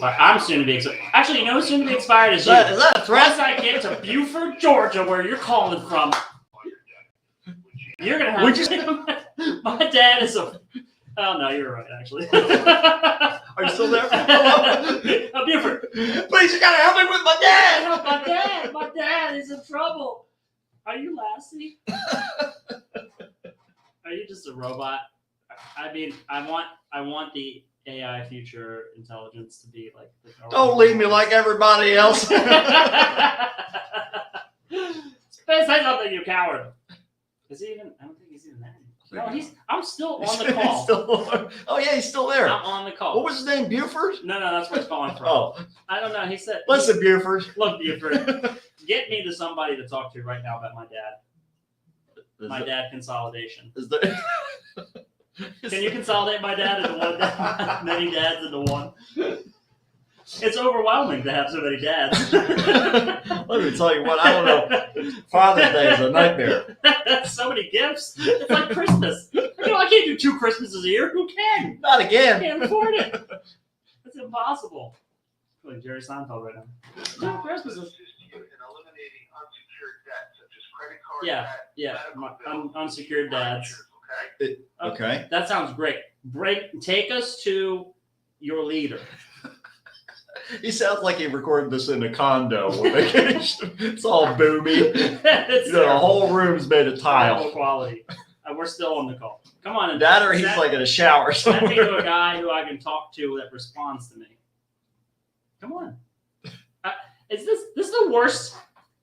I'm soon to be expired. Actually, you know who's soon to be expired is you. Is that a threat? Once I get to Buford, Georgia, where you're calling from, you're gonna have. Would My dad is a. Oh no, you're right. Actually. Are you still there? Buford. Please, you gotta help me with my dad. My dad is in trouble. Are you Lassie? Are you just a robot? I mean, I want the AI future intelligence to be like. Don't leave me like everybody else. Say something, you coward. Is he even? I don't think he's even there. No, I'm still on the call. Oh yeah, he's still there. I'm on the call. What was his name? Buford? No, that's where it's calling from. Oh, I don't know. He said. listen, Buford. Look, Buford. Get me to somebody to talk to right now about my dad. My dad consolidation. Can you consolidate my dad into one dad? Many dads into one. It's overwhelming to have so many dads. Let me tell you what, I don't know. Father's Day is a nightmare. So many gifts. It's like Christmas. I can't do 2 Christmases a year. Who can? Not I again. can't afford it. It's impossible. I'm like Jerry Seinfeld right now. 2 Christmases. Yeah. Unsecured dads. Okay. That sounds great. Take us to your leader. He sounds like he recorded this in a condo. It's all boomy. The whole room's made of tile. Quality. We're still on the call. Come on. That or he's like in a shower somewhere. Send me to a guy who I can talk to that responds to me. Come on. Is this the worst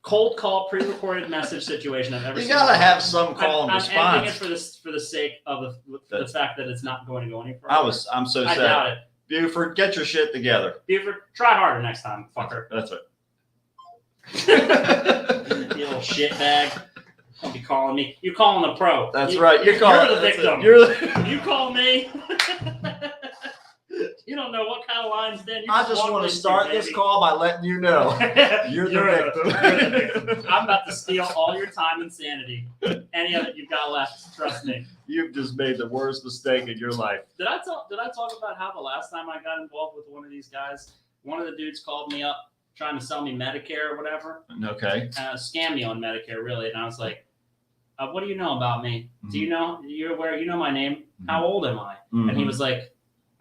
cold call pre-recorded message situation I've ever seen? You gotta have some call and response. I'm ending it for the sake of the fact that it's not going to go any further. I'm so sad. I doubt it. Buford, get your shit together. Buford, try harder next time, fucker. That's it. You little shitbag. Don't be calling me. You're calling the pro. That's right. You're the victim. You call me. You don't know what kind of lines then. I just want to start this call by letting you know you're the victim. I'm about to steal all your time and sanity. Any of it you've got left, trust me. You've just made the worst mistake in your life. Did I talk about how the last time I got involved with one of these guys, one of the dudes called me up trying to sell me Medicare or whatever? Okay. Scam me on Medicare, really. And I was like, what do you know about me? Mm-hmm. Do you know, you're aware, you know my name? Mm-hmm. How old am I? Mm-hmm. And he was like,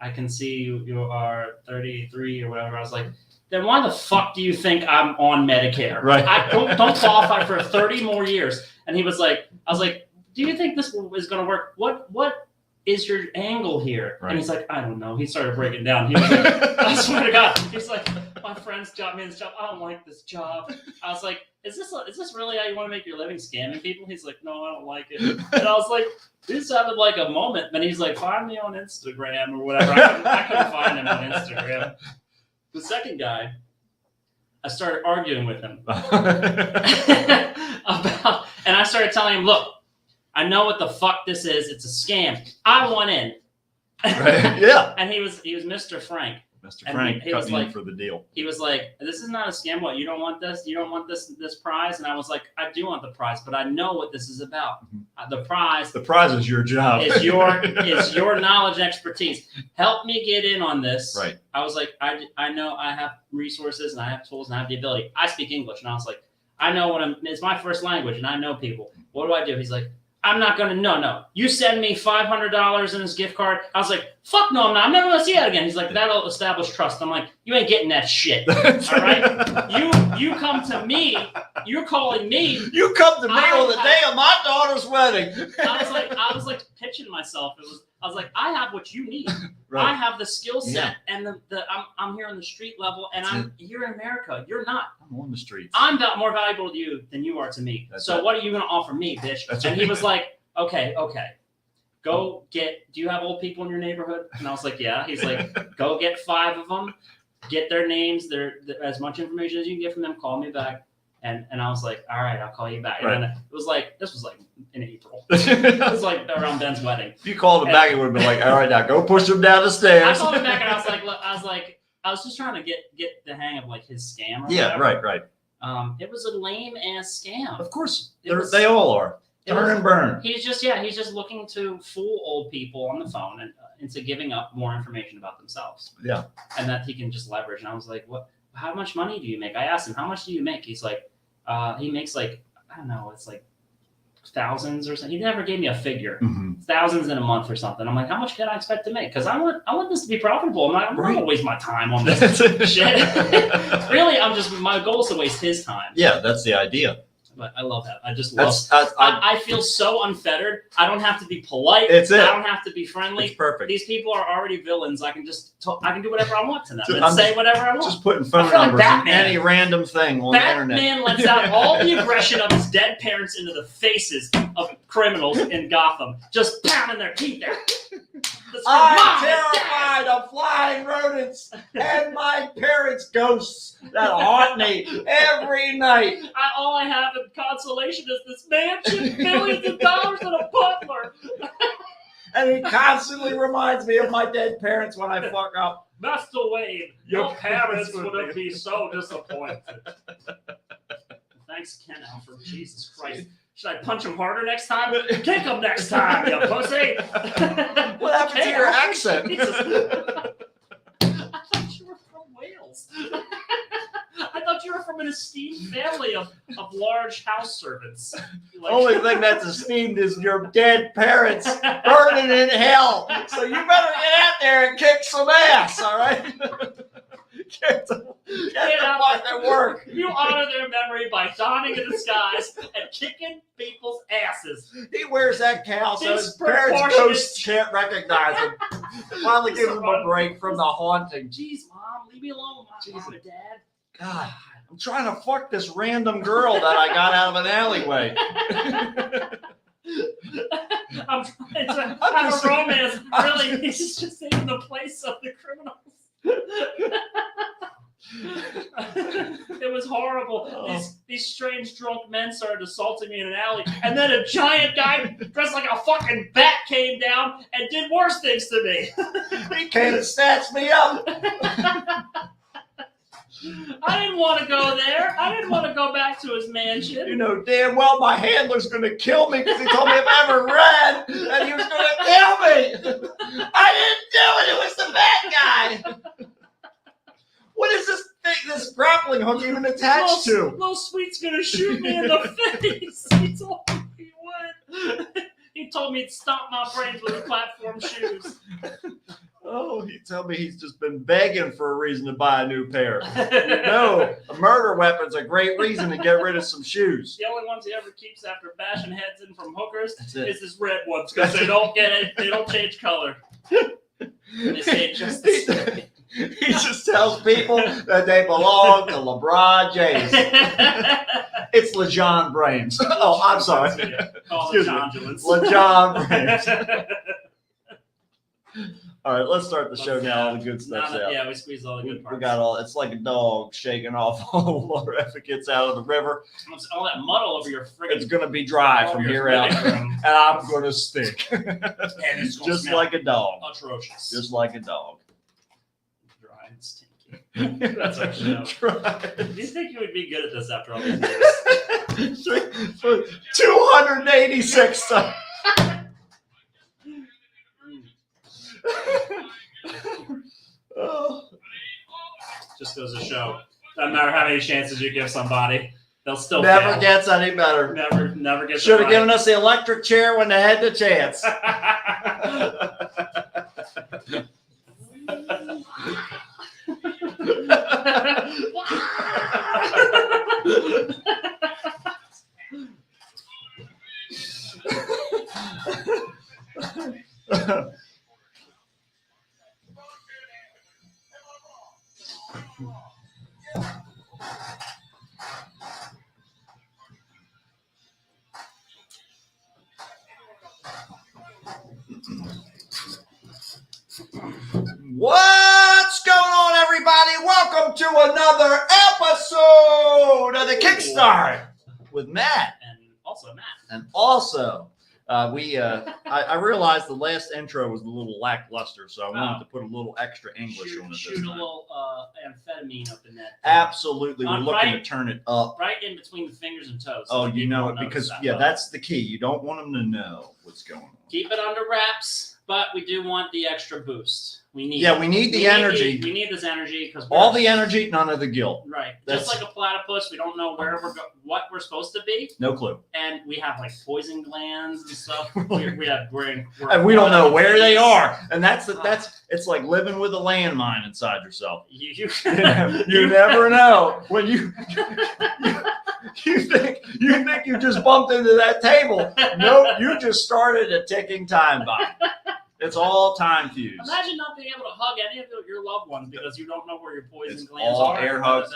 I can see you are 33 or whatever. I was like, then why the fuck do you think I'm on Medicare? Right. I don't qualify for 30 more years. And he was like, I was like, do you think this is going to work? What is your angle here? Right. And he's like, I don't know. He started breaking down. He was like, I swear to God. He's like, my friends got me this job. I don't like this job. I was like, is this really how you want to make your living, scamming people? He's like, no, I don't like it. And I was like, this sounded like a moment. And he's like, find me on Instagram or whatever. I couldn't find him on Instagram. The second guy, I started arguing with him and I started telling him, look, I know what the fuck this is. It's a scam. I want in. Right. Yeah. And he was Mr. Frank. Mr. Frank cut me in for the deal. He was like, this is not a scam. What, you don't want this? You don't want this prize? And I was like, I do want the prize, but I know what this is about. Mm-hmm. The prize is your job. Is your knowledge and expertise. Help me get in on this. Right. I was like, I know I have resources and I have tools and I have the ability. I speak English. And I was like, I know it's my first language and I know people. What do I do? He's like, I'm not going to, no. You send me $500 in this gift card. I was like, fuck no, I'm not. I'm never going to see that again. He's like, that'll establish trust. I'm like, you ain't getting that shit. All right? You come to me. You're calling me. You come to me on the day of my daughter's wedding. I was like pitching myself. I was like, I have what you need. Right. I have the skill set and I'm here on the street level and I'm here in America. You're not. I'm on the streets. I'm more valuable to you than you are to me. What are you going to offer me, bitch? And he was like, okay. Do you have old people in your neighborhood? And I was like, yeah. He's like, go get 5 of them, get their names, as much information as you can get from them, call me back. And I was like, all right, I'll call you back. Right. And then this was like in April. It was like around Ben's wedding. If you called him back, it would have been like, all right, now go push him down the stairs. I called him back and I was like, look, I was just trying to get the hang of like his scam. Or whatever. Right. It was a lame ass scam. Of course, they all are. Turn and burn. He's just looking to fool old people on the phone and into giving up more information about themselves. Yeah. And that he can just leverage. And I was like, what? How much money do you make? I asked him, how much do you make? He's like, he makes like, I don't know, it's like thousands or something. He never gave me a figure. Mm-hmm. Thousands in a month or something. I'm like, how much can I expect to make? Because I want this to be profitable. I'm not gonna waste my time on this shit. Really, my goal is to waste his time. Yeah, that's the idea. But I love that. I just love. I feel so unfettered. I don't have to be polite. It's it. I don't have to be friendly. It's perfect. These people are already villains. I can just I can do whatever I want to them and say whatever I want. Just putting phone numbers in any random thing on the internet. Batman lets out all the aggression of his dead parents into the faces of criminals in Gotham, just pounding their teeth there. I'm terrified of flying rodents and my parents' ghosts that haunt me every night. All I have in consolation is this mansion, millions of dollars, and a butler. And he constantly reminds me of my dead parents when I fuck up. Master Wayne, your parents would be so disappointed. Thanks, Ken Alfred. Jesus Christ. Should I punch him harder next time? Kick him next time, you pussy! What happened to your accent? I thought you were from Wales. I thought you were from an esteemed family of large house servants. Only thing that's esteemed is your dead parents burning in hell. So you better get out there and kick some ass, all right? Get the fucking work. You honor their memory by donning a disguise and kicking people's asses. He wears that cowl so his parents' ghosts can't recognize him. Finally gives him a break from the haunting. Jeez, Mom, leave me alone, Mom and Dad. God, I'm trying to fuck this random girl that I got out of an alleyway. I'm trying to have a romance. Really, he's just taking the place of the criminals. It was horrible. Oh. These strange drunk men started assaulting me in an alley, and then a giant guy dressed like a fucking bat came down and did worse things to me. He came and snatched me up. I didn't want to go there. I didn't want to go back to his mansion. You know damn well my handler's going to kill me because he told me if I ever ran that he was going to kill me. I didn't do it. It was the bad guy. What is this thing, this grappling hook even attached to? Little Sweet's going to shoot me in the face. He told me he would. He told me to stomp my brains with the platform shoes. Oh, he told me he's just been begging for a reason to buy a new pair. No, a murder weapon's a great reason to get rid of some shoes. The only ones he ever keeps after bashing heads in from hookers is his red ones because they don't get it. They don't change color. They stay just the same. He just tells people that they belong to LeBron James. It's LeJon Brames. Oh, I'm sorry. Excuse me. LeJon Brames. All right, let's start the show now. All the good stuff's out. Yeah, we squeezed all the good parts. We got all. It's like a dog shaking off all the water after it gets out of the river. All that mud all over your friggin'. It's gonna be dry from here out, and I'm gonna stick. And it's gonna just like a dog. Atrocious. Just like a dog. Dry and stinky. That's our show. Do you think you would be good at this after all these years? 286 times. Oh. Just goes to show. Doesn't matter how many chances you give somebody, they'll still never fail. Gets any better. Never gets. Should have given us the electric chair when they had the chance. What's going on, everybody? Welcome to another episode of the Kickstart with Matt. And also Matt. And also I realized the last intro was a little lackluster, so I wanted to put a little extra English on it. Shoot a little amphetamine up in that. Absolutely, we're looking to turn it up. Right in between the fingers and toes. Oh, you know it because that's the key. You don't want them to know what's going on. Keep it under wraps, but we do want the extra boost. We need the energy. We need this energy because all the energy, none of the guilt. Right. Just like a platypus, we don't know where what we're supposed to be. No clue. And we have like poison glands and stuff. And we don't know where they are. And that's it's like living with a landmine inside yourself. You never know when you think you just bumped into that table. Nope, you just started a ticking time bomb. It's all time fused. Imagine not being able to hug any of your loved ones because you don't know where your poison glands all are. Air hugs.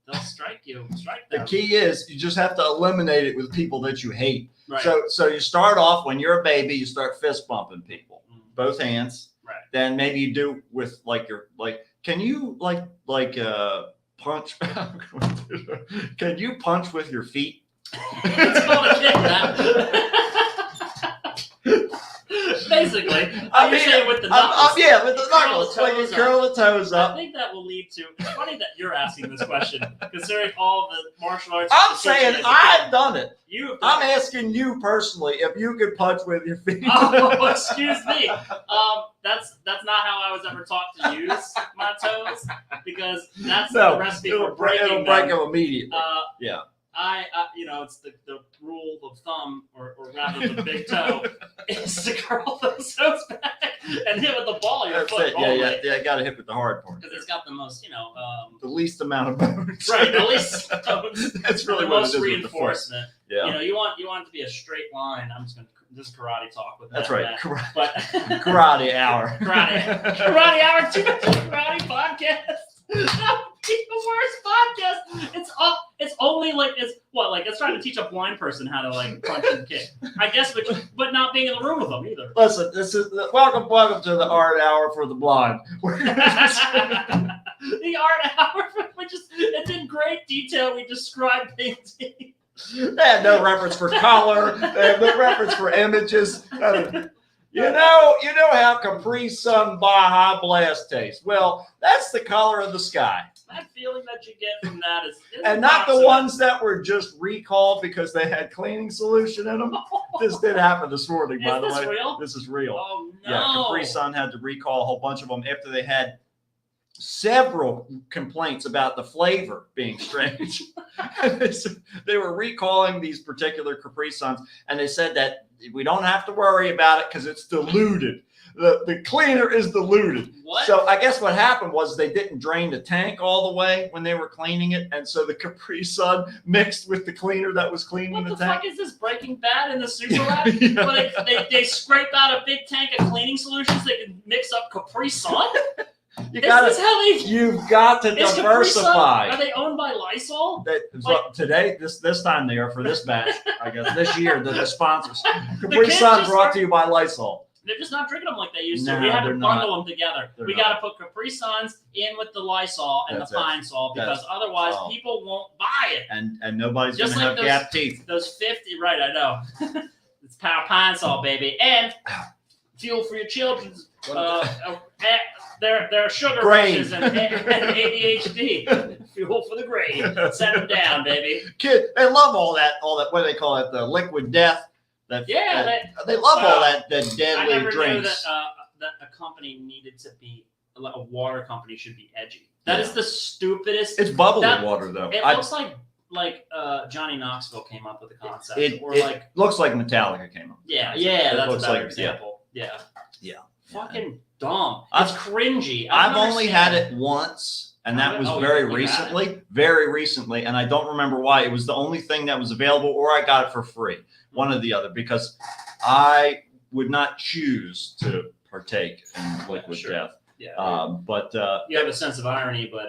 They'll strike you. The key is you just have to eliminate it with people that you hate. Right. So you start off when you're a baby, you start fist bumping people, both hands. Right. Then maybe you do with can you punch? Can you punch with your feet? It's called a kick, that. Basically, with the knuckles. With the knuckles. You curl the toes up. I think that will lead to. It's funny that you're asking this question, considering all the martial arts. I'm saying I've done it. I'm asking you personally if you could punch with your feet. Oh, excuse me. That's not how I was ever taught to use my toes because that's the recipe for breaking them. It'll break them immediately. It's the rule of thumb, or rather the big toe, is to curl those toes back and hit with the ball of your foot. Yeah, you got to hit with the hard part. Because it's got the most, the least amount of bones. Right, the least bones. That's really the what most it is reinforcement. With the foot. Yeah. You want it to be a straight line. I'm just going to this karate talk with that. That's right. But karate hour. Karate hour. Karate podcast. That would be the worst podcast. It's only it's trying to teach a blind person how to punch and kick. I guess, but not being in the room with them either. Listen, this is welcome to the art hour for the blind. The art hour, it's in great detail. We describe things. They had no reference for color. They have no reference for images. You know how Capri Sun Baja Blast tastes. Well, that's the color of the sky. That feeling that you get from that is and not the ones that were just recalled because they had cleaning solution in them. This did happen this morning, by the way. Real? This is real. Oh no! Yeah, Capri Sun had to recall a whole bunch of them after they had several complaints about the flavor being strange. They were recalling these particular Capri Suns, and they said that we don't have to worry about it because it's diluted. The cleaner is diluted. What? So I guess what happened was they didn't drain the tank all the way when they were cleaning it, and so the Capri Sun mixed with the cleaner that was cleaning the tank. What the fuck is this, Breaking Bad in the super lab? They scrape out a big tank of cleaning solutions. They can mix up Capri Sun. You've got to diversify. Are they owned by Lysol? Today, this time they are for this batch. I guess this year the sponsors. Capri Sun brought to you by Lysol. They're just not drinking them like they used to. We have to bundle them together. We got to put Capri Suns in with the Lysol and the Pine Sol because otherwise people won't buy it. And nobody's going to have gap teeth. Those 50, right? I know. It's Pine Sol, baby, and fuel for your children's. Their sugar rushes and ADHD. Fuel for the grade. Set them down, baby. Kid, they love all that. What do they call it? The liquid death. They love all that deadly I never drinks. knew that a company needed to be a water company should be edgy. That is the stupidest. It's bubbly water though. It looks like Johnny Knoxville came up with the concept. It looks like Metallica came up. Yeah, that's a better example. Yeah. Fucking dumb. It's cringy. I've only had it once. And that was very recently. And I don't remember why. It was the only thing that was available, or I got it for free. One or the other, because I would not choose to partake in liquid death. Yeah. But you have a sense of irony, but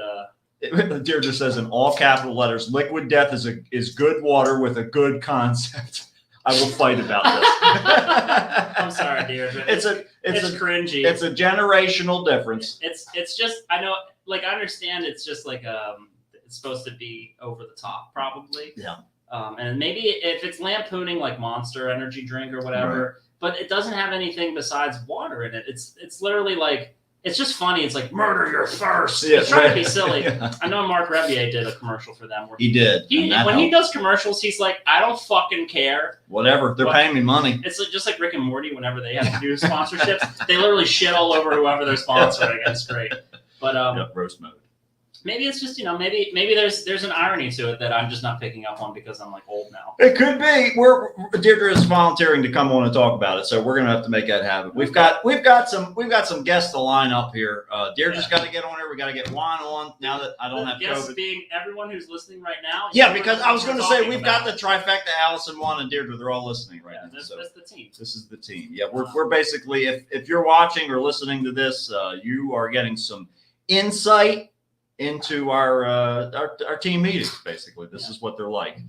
Deirdre says in all capital letters, liquid death is good water with a good concept. I will fight about this. I'm sorry, Deirdre. It's cringy. It's a generational difference. It's just, I know, I understand it's just it's supposed to be over the top, probably. Yeah. And maybe if it's lampooning like Monster Energy drink or whatever, but it doesn't have anything besides water in it. It's literally like, it's just funny. It's like murder your thirst. Yeah, It's trying to be right. silly. Yeah. I know Mark Rebier did a commercial for them. Where He did. when he does commercials, he's like, I don't fucking care. Whatever. They're paying me money. It's just like Rick and Morty. Whenever they have to do sponsorships, they literally shit all over whoever they're sponsoring. It's great. But Roast mode. maybe it's just, maybe there's an irony to it that I'm just not picking up on because I'm like old now. It could be. Deirdre is volunteering to come on and talk about it, so we're gonna have to make that happen. We've got some guests to line up here. Deirdre's got to get on here. We got to get Juan on now that I don't have guests COVID. being everyone who's listening right now. Yeah, because I was going to say we've got the trifecta: Allison, Juan, and Deirdre. They're all listening right now. That's the team. This is the team. Yeah, we're basically, if you're watching or listening to this, you are getting some insight into our team meetings. Basically, this is what they're like.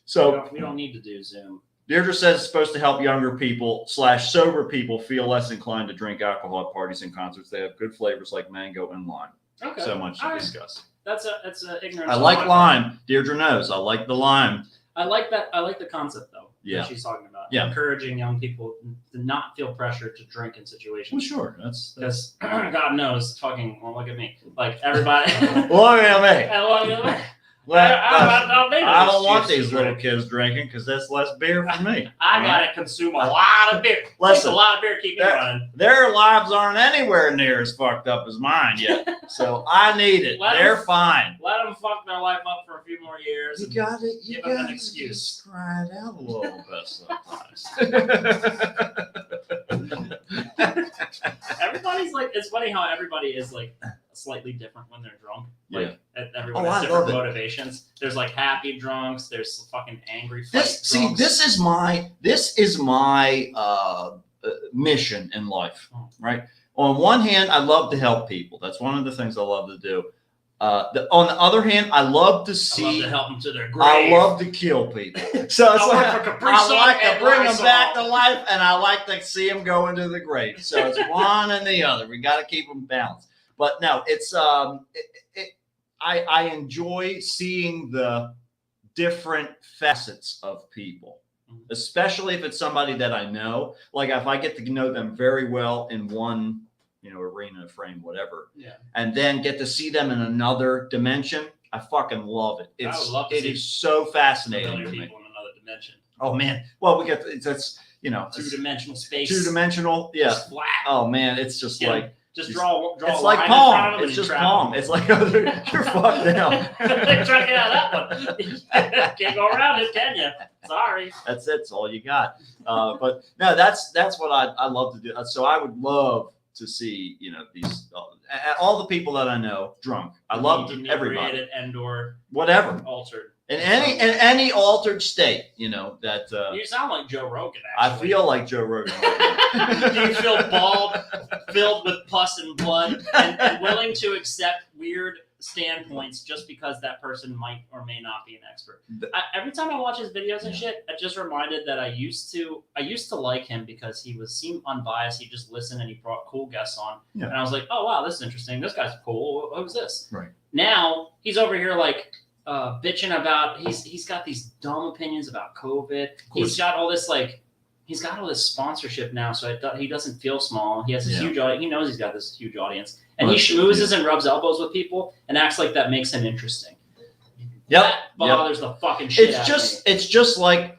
So we don't need to do Zoom. Deirdre says it's supposed to help younger people / sober people feel less inclined to drink alcohol at parties and concerts. They have good flavors like mango and lime. Okay. So much to discuss. That's a ignorance. I like lime. Deirdre knows. I like the lime. I like that. I like the concept though. Yeah. That she's talking about. Yeah. Encouraging young people to not feel pressure to drink in Well, situations. sure. That's Because God knows, fucking. Well, look at me. Like everybody. Look at me. I don't want these little kids drinking because that's less beer for me. I gotta consume a lot of beer. Listen, a lot of beer keep me running. Their lives aren't anywhere near as fucked up as mine yet, so I need it. They're fine. Let them fuck their life up for a few more years. You got it. You give them an got excuse. Cry it out a little bit sometimes. Everybody's like, it's funny how everybody is like slightly different when they're drunk. Like everyone Oh, has I different love it. motivations. There's like happy drunks. There's fucking angry. This drunks. this is my mission in life, right? On one hand, I love to help people. That's one of the things I love to do. On the other hand, I love to see. I love to help them to their grave. I love to kill people. So it's I like to bring them back to life, and I like to see them go into the grave. So it's one and the other. We got to keep them balanced. But no, it's I enjoy seeing the different facets of people, especially if it's somebody that I know. Like if I get to know them very well in one, arena, frame, whatever, and then get to see them in another dimension, I fucking love it. I would love to see is so fascinating to me. people in another dimension. Oh man, well we get that's Two-dimensional space. Two-dimensional, yeah. Just flat. Oh man, it's just like. Just draw. It's a like line palm. in front of them It's and just trap palm. them. It's like you're fucked now. Try to get out of that one. Can't go around it, can you? Sorry. That's it. That's all you got. But no, that's what I love to do. So I would love to see these all the people that I know drunk. I love everybody and/or whatever altered. in any altered state. That You sound like Joe Rogan. I Actually. feel like Joe Rogan. Do you feel bald, filled with pus and blood, and willing to accept weird standpoints just because that person might or may not be an expert? Every time I watch his videos and shit, I just reminded that I used to like him because he seemed unbiased. He just listened and he brought cool guests on, and I was like, oh wow, this is interesting. This guy's cool. Who's this? Right. Now he's over here like bitching about he's got these dumb opinions about COVID. He's got all this he's got all this sponsorship now, so he doesn't feel small. He has this huge audience. He knows he's got this huge audience, and he schmoozes and rubs elbows with people and acts like that makes him interesting. Yep. That bothers the fucking shit out of me. It's just like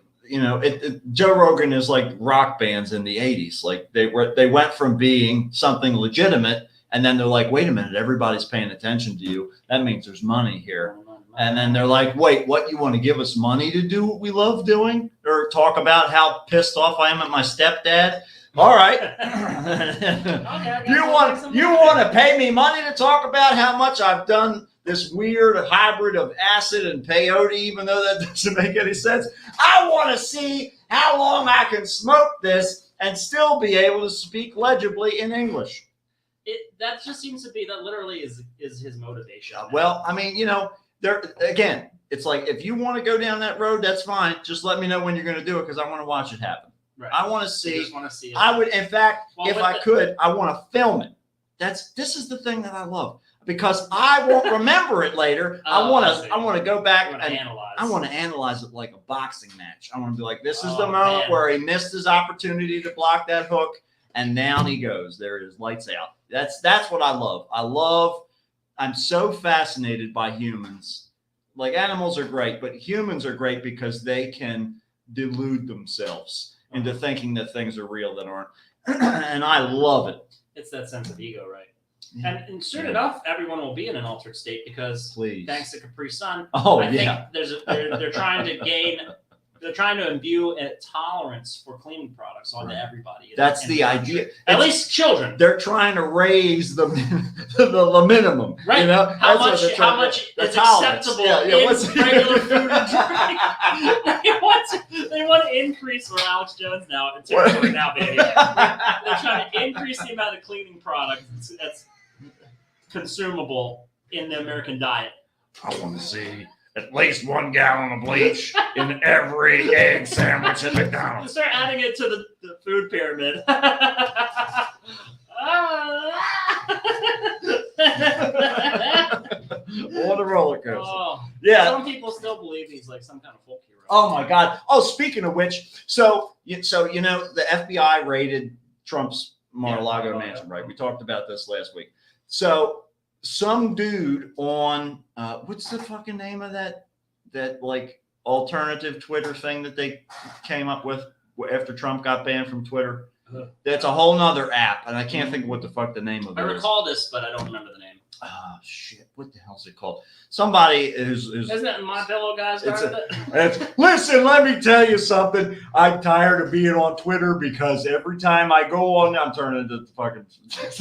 Joe Rogan is like rock bands in the 80s. Like they went from being something legitimate, and then they're like, wait a minute, everybody's paying attention to you. That means there's money here. And then they're like, wait, what, you want to give us money to do what we love doing? Or talk about how pissed off I am at my stepdad? All right. You want to pay me money to talk about how much I've done this weird hybrid of acid and peyote, even though that doesn't make any sense? I want to see how long I can smoke this and still be able to speak legibly in English. That just seems to be, that literally is his motivation. Well, I mean, there again, it's like if you want to go down that road, that's fine. Just let me know when you're going to do it because I want to watch it happen. Right. I want to see. You just want to see it. I would, in fact, Well, if I could, I want to film it. This is the thing that I love because I won't remember it later. I want to go back and analyze. I want to analyze it like a boxing match. I want to be like, this is Oh, the moment man. where he missed his opportunity to block that hook, and down he goes. There it is, lights out. That's what I love. I'm so fascinated by humans. Like, animals are great, but humans are great because they can delude themselves into thinking that things are real that aren't. And I love it. It's that sense of ego, right? Yeah. And soon enough, everyone will be in an altered state because Please. thanks to Capri Sun, Oh, I yeah. think they're trying to gain, they're trying to imbue a tolerance for cleaning products onto Right. everybody. That's in the country. idea. At least children. They're trying to raise the minimum. Right. You know? How That's what much? they're trying How to- much the is tolerance. acceptable Yeah, in what's- regular food and drink? They want to increase for Alex Jones now. It's territory now, baby. They're trying to increase the amount of cleaning products that's consumable in the American diet. I want to see at least 1 gallon of bleach in every egg sandwich at McDonald's. Start adding it to the food pyramid. What a roller coaster. Oh, Yeah. some people still believe he's like some kind of folk hero. Oh my God. Oh, speaking of which, so you know the FBI raided Trump's Mar-a-Lago Yeah. mansion, right? We talked about this last week. So some dude on what's the fucking name of that like alternative Twitter thing that they came up with after Trump got banned from Twitter? That's a whole nother app, and I can't think of what the fuck the name of it I is. recall this, but I don't remember the name. Oh shit! What the hell's it called? Somebody who's Isn't that My Pillow guys part of it? listen, let me tell you something. I'm tired of being on Twitter because every time I go on, I'm turning into the fucking.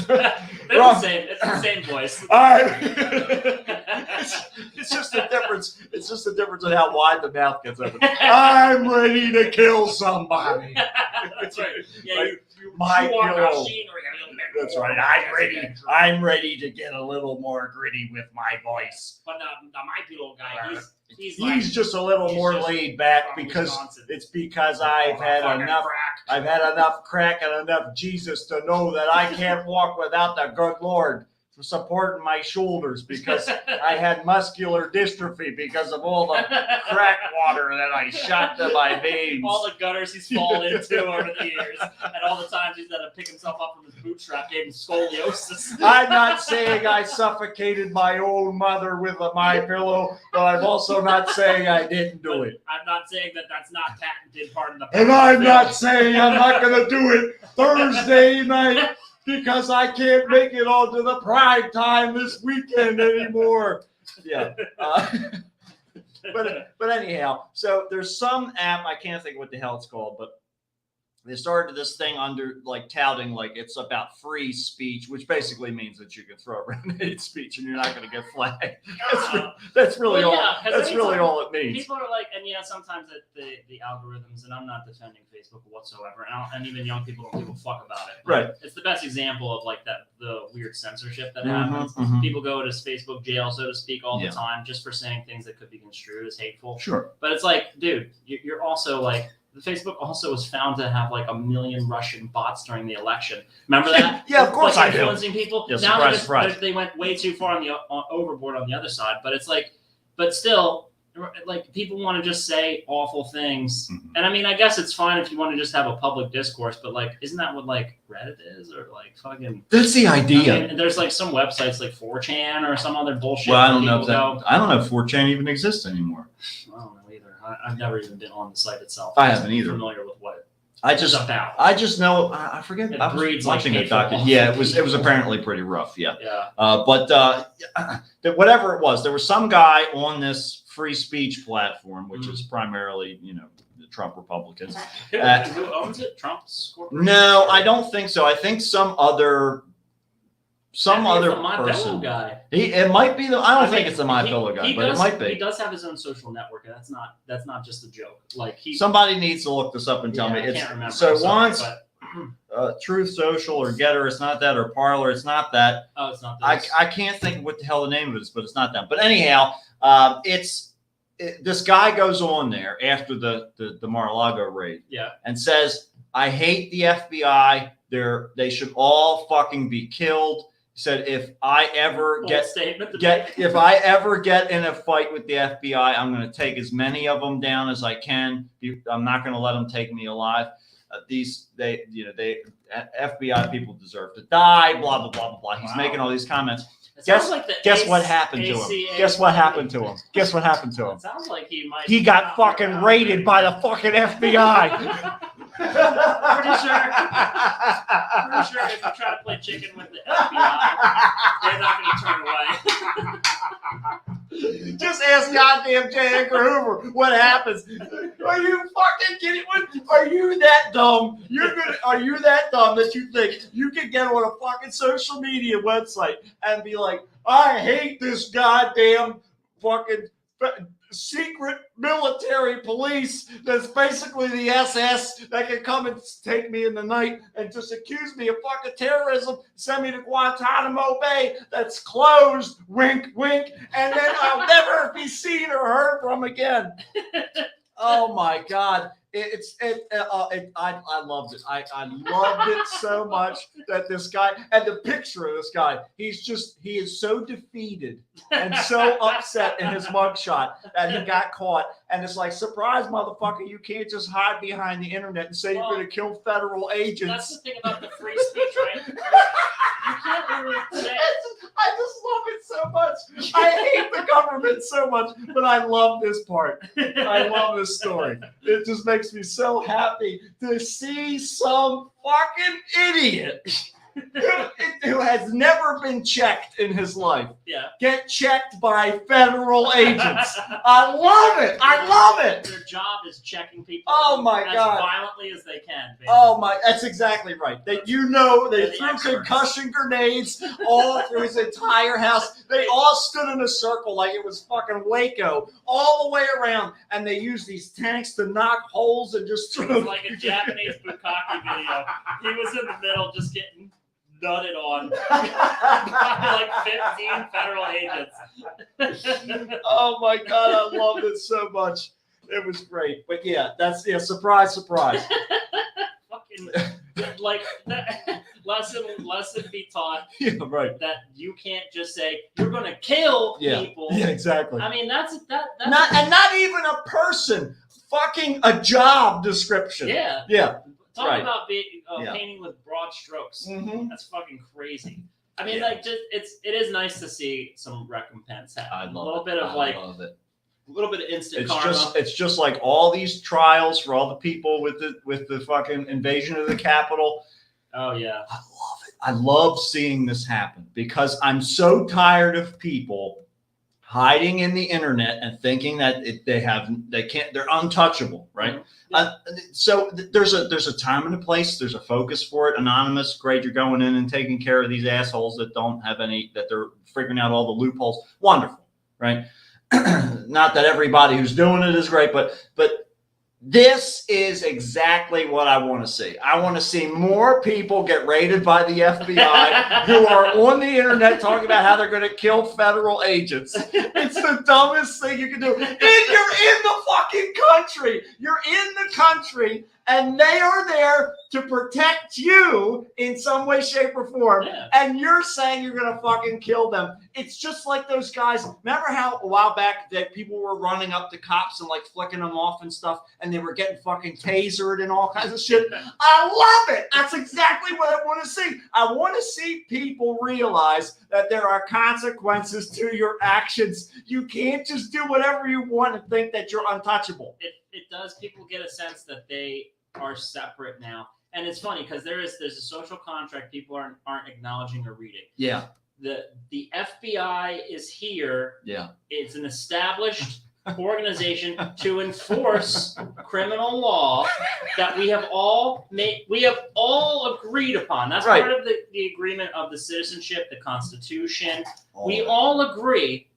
They're the same. It's the same voice. It's just a difference. It's just a difference in how wide the mouth gets open. I'm ready to kill somebody. That's right. Yeah, Like, you My chew on Pillow. machinery a little bit That's more. right. I'm ready to get a little more gritty with my voice. But the My Pillow guy, he's He's just a little he's more just laid back from because Wisconsin. it's because I've had Fucking enough. crack. I've had enough crack and enough Jesus to know that I can't walk without the good Lord supporting my shoulders because I had muscular dystrophy because of all the crack water that I shot to my veins. All the gutters he's fallen into over the years, and all the times he's had to pick himself up from his bootstrap gave him scoliosis. I'm not saying I suffocated my own mother with a My Pillow, but I'm also not saying I didn't do it. I'm not saying that that's not patented part of the. And I'm not saying I'm not going to do it Thursday night because I can't make it onto the prime time this weekend anymore. Yeah. But anyhow, so there's some app, I can't think what the hell it's called, but they started this thing under like touting like it's about free speech, which basically means that you can throw around hate speech and you're not going to get flagged. That's really Well, all. yeah, 'cause That's really anytime all it means. People are like, and yeah, sometimes the algorithms, and I'm not defending Facebook whatsoever, and even young people don't give a fuck about it. Right. It's the best example of like the weird censorship that Mhm, happens. mhm. People go to Facebook jail, so to speak, all Yeah. the time just for saying things that could be construed as hateful. Sure. But it's like, dude, you're also like, Facebook also was found to have like 1 million Russian bots during the election. Remember that? Yeah, of course like I do. influencing people. Yeah, now surprise, surprise. they went way too far on overboard on the other side. But it's like, but still, like people want to just say awful things. Mhm. And I mean, I guess it's fine if you want to just have a public discourse. But like, isn't that what like Reddit is or like fucking? That's the idea. I mean, there's like some websites like 4chan or some other bullshit. Well, I where don't know if people that. I don't know if 4chan even exists anymore. I don't know either. I've never even been on the site itself. I I'm haven't either. Familiar with what I it's just about. I just know I forget. It I was breeds, like, watching a hateful document. awful Yeah, it was people. apparently pretty rough. Yeah. Yeah. But whatever it was, there was some guy on this free speech platform, which is primarily the Trump Republicans. Who owns it? Trump's corporation? No, I don't think so. I think some other The My Pillow person. guy. It might be the. I don't think mean, it's the My he- Pillow guy, he but it does- might He be. does have his own social network, and that's not just a joke. Like he. Somebody needs to look this up and tell me. I It's can't remember. so I'm sorry, once but- Truth Social or Getter, it's not that, or Parlor, it's not that. oh, it's not I this. can't think of what the hell the name of it is, but it's not that. But anyhow, this guy goes on there after the Mar-a-Lago raid Yeah. and says, "I hate the FBI. They should all fucking be killed. said if I ever Bold get statement to make. if I ever get in a fight with the FBI, I'm going to take as many of them down as I can. I'm not going to let them take me alive. FBI people deserve to die. Blah blah blah blah blah. He's making all these comments. Guess what happened to him? Guess what happened to him? Guess what happened to him? It sounds like he got fucking raided by the fucking FBI. Pretty sure if you try to play chicken with the FBI, they're not going to turn away. Just ask goddamn J. Edgar Hoover what happens. Are you fucking kidding me? Are you that dumb? Are you that dumb that you think you can get on a fucking social media website and be like, I hate this goddamn fucking secret military police that's basically the SS that can come and take me in the night and just accuse me of fucking terrorism, send me to Guantanamo Bay that's closed, wink, wink, and then I'll never be seen or heard from again. Oh my God. I loved it. I loved it so much that this guy, and the picture of this guy, he is so defeated and so upset in his mugshot that he got caught. And it's like, surprise, motherfucker, you can't just hide behind the internet and say you're going to kill federal agents. That's the thing about the free speech, right? You can't really say. I just love it so much. I hate the government so much, but I love this part. I love this story. It just makes me so happy to see some fucking idiot who has never been checked in his life get checked by federal agents. I love it. I love it. Their job is checking people Oh my as God. violently as they can. Basically. Oh my, that's exactly right. They threw concussion grenades all through his entire house. They all stood in a circle like it was fucking Waco, all the way around, and they used these tanks to knock holes and just It was like a Japanese bukkake video. He was in the middle just getting nutted on by like 15 federal agents. Oh my God, I loved it so much. It was great. But yeah, surprise, surprise. Fucking like that lesson be taught right. that you can't just say you're gonna kill people. Yeah, exactly. I mean that's not even a person. Fucking a job description. Yeah. Yeah. Talk about being painting with broad strokes. Mm-hmm. That's fucking crazy. I mean, like, it is nice to see some recompense happen. A little bit of instant karma. It's just like all these trials for all the people with the fucking invasion of the Capitol. Oh yeah, I love it. I love seeing this happen because I'm so tired of people hiding in the internet and thinking that they're untouchable, right? Mm-hmm. So there's a time and a place. There's a focus for it. Anonymous, great. You're going in and taking care of these assholes that don't have any, that they're figuring out all the loopholes. Wonderful, right? Not that everybody who's doing it is great, but this is exactly what I want to see. I want to see more people get raided by the FBI who are on the internet talking about how they're going to kill federal agents. It's the dumbest thing you can do. And you're in the fucking country. You're in the country, and they are there to protect you in some way, shape, or form. Yeah. And you're saying you're going to fucking kill them. It's just like those guys. Remember how a while back that people were running up to cops and like flicking them off and stuff, and they were getting fucking tasered and all kinds of shit? I love it. That's exactly what I want to see. I want to see people realize that there are consequences to your actions. You can't just do whatever you want and think that you're untouchable. It does. People get a sense that they are separate now, and it's funny because there's a social contract people aren't acknowledging or reading. Yeah. The FBI is here. Yeah. It's an established organization to enforce criminal law that we have all agreed upon. That's right. part of the agreement of the citizenship, the Constitution. We all agree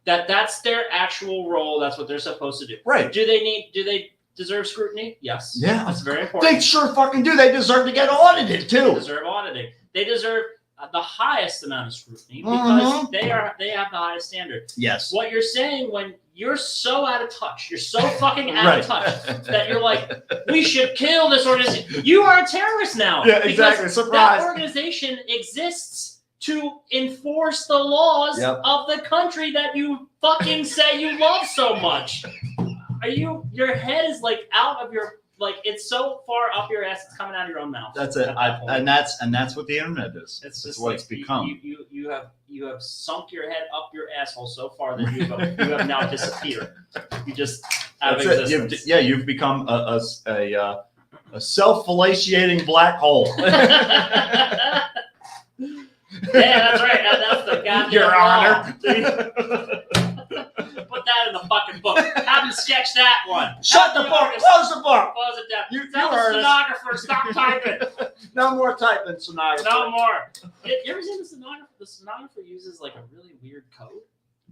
that that's their actual role. That's what they're supposed to do. Right. Do they deserve scrutiny? Yes. Yeah. That's very important. They sure fucking do. They deserve to get audited too. They deserve auditing. They deserve the highest amount of scrutiny because they have the highest standard. Yes. What you're saying when you're so out of touch, you're so fucking out of touch that you're like, we should kill this organization. You are a terrorist now. Yeah, exactly. Surprise. That organization exists to enforce the laws Yep. of the country that you fucking say you love so much. Your head is like out of your, like, it's so far up your ass, it's coming out of your own mouth. That's it. at that point. And that's what the internet is. It's It's just what like it's become. You have sunk your head up your asshole so far that you have now disappeared. You just out of That's it. existence. You've become a self-fellatiating black hole. Yeah, that's right. That's the goddamn Your law. Honor. Put that in the fucking book. Have him sketch that one. Shut the book. Close the book. Close it down. You Tell the heard us. stenographer stop typing. No more typing, stenographer. No more. You ever seen the stenographer? The stenographer uses like a really weird code.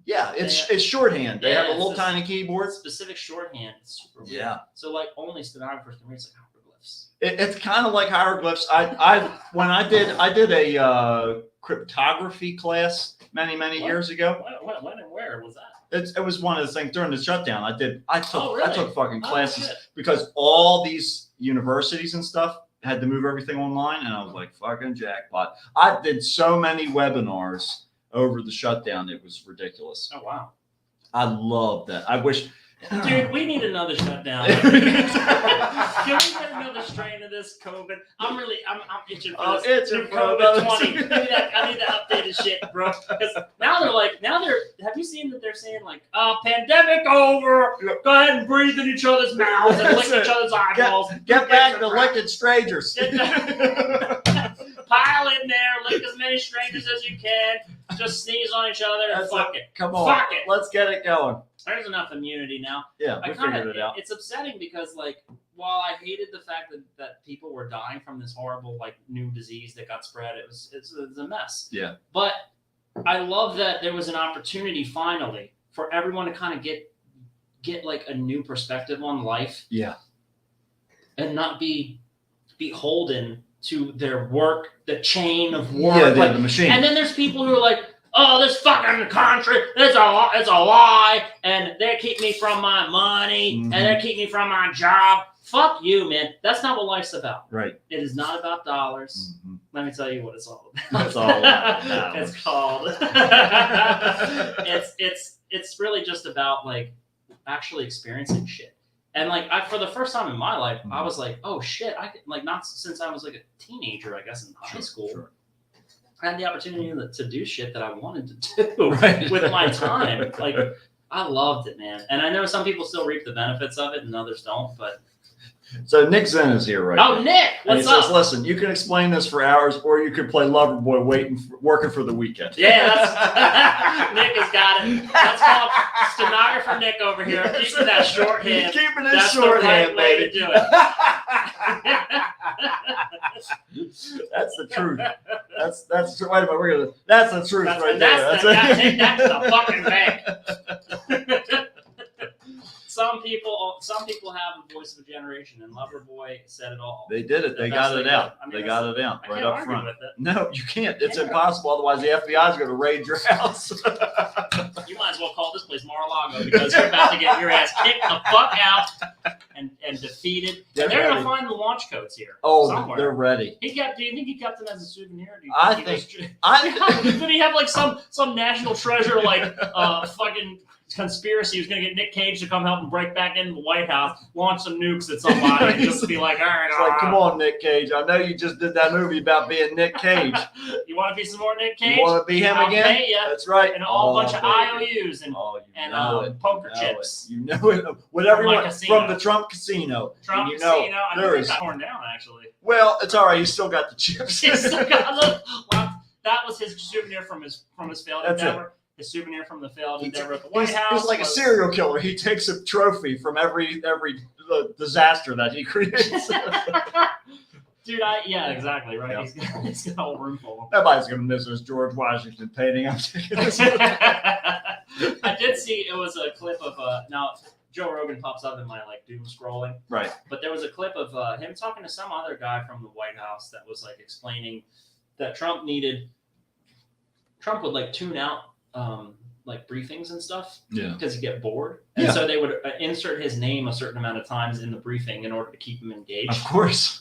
Yeah, it's shorthand. They Yeah, have a it's little just- tiny keyboard. Specific shorthand. It's super weird. Yeah. So like only stenographers can read. It's like hieroglyphs. It's kind of like hieroglyphs. When I did a cryptography class many What? years ago. When and where was that? It was one of the things during the shutdown. I Oh, really? took fucking Oh, classes shit. because all these universities and stuff had to move everything online, and I was like, fucking jackpot. I did so many webinars over the shutdown, it was ridiculous. Oh wow. I love that. I wish. Dude, we need another shutdown. Can we get another strain of this COVID? I'm itching for this. Itching New for COVID another- 20. I need that updated shit, bro. Because now have you seen that they're saying like, pandemic over, go ahead and breathe in each other's mouths and lick That's each other's eyeballs. Get back to licking strangers. Pile in there, lick as many strangers as you can, just sneeze on each other and That's fuck it. Come on, Fuck it. let's get it going. There's enough immunity now. Yeah, we figured it out. It's upsetting because like while I hated the fact that people were dying from this horrible like new disease that got spread, it's a mess. Yeah. But I love that there was an opportunity finally for everyone to kind of get like a new perspective on life. Yeah. And not be beholden to their work, the chain of work. Yeah, like, the machine. and then there's people who are like, oh, this fucking country, it's a lie, and they keep me from my money, Mhm. and they keep me from my job. Fuck you, man. That's not what life's about. Right. It is not about dollars. Mhm. Let me tell you what it's all about. It's all about dollars. It's called. it's really just about like actually experiencing shit. And like for the first time in my life, I was like, oh shit, I could, like not since I was like a teenager, I guess in high school. Sure. I had the opportunity to do shit that I wanted to do Right. with my time. Like I loved it, man. And I know some people still reap the benefits of it and others don't, but So Nick Zen is here right oh now. Nick, And he what's up? says, listen, you can explain this for hours, or you could play Loverboy working for the weekend. Yeah, that's Nick has got it. That's called stenographer Nick over here. Keeping that shorthand. Keeping it That's the shorthand, right way baby. to do it. That's the truth. That's wait a minute, that's the truth right That's there. take that to the fucking bank. Some people have the voice of a generation, and Loverboy said it all. They did it. The They best got they it could. out. I mean, They got it out I right can't up argue front. with it. No, you can't. It's Yeah. impossible. Otherwise, the FBI is going to raid your house. You might as well call this place Mar-a-Lago because you're about to get your ass kicked the fuck out and defeated. They're And they're ready. gonna find the launch codes here. Oh, somewhere. they're ready. Do you think he kept them as a souvenir? Do you I he think- was- I Did he have like some national treasure like fucking conspiracy? He was gonna get Nick Cage to come help him break back into the White House, launch some nukes at somebody, and just be like, all right, It's like, come on, Nick Cage. I know you just did that movie about being Nick Cage. You want to be some more Nick Cage? You want to be him I'll again? pay ya. That's right. And a whole bunch of baby. IOUs and Oh, you know it. poker You know chips. it. You know it. Whatever From you my want. casino. From the Trump casino. Trump And you know, Casino. I there think is. it got torn down actually. Well, it's all right. You still got the chips. He's still got a well, that was his souvenir from his failed That's endeavor. His souvenir from the failed He endeavor at the White He's, House. he's like a was- serial killer. He takes a trophy from every disaster that he creates. Dude, yeah, exactly, right. Yeah. He's got a whole room full. Nobody's gonna miss this George Washington painting. I'm taking this. I did see it was a clip of now Joe Rogan pops up in my like doom scrolling, Right. but there was a clip of him talking to some other guy from the White House that was like explaining that Trump would like tune out like briefings and stuff Yeah. because he'd get bored, and Yeah. so they would insert his name a certain amount of times in the briefing in order to keep him engaged. Of course.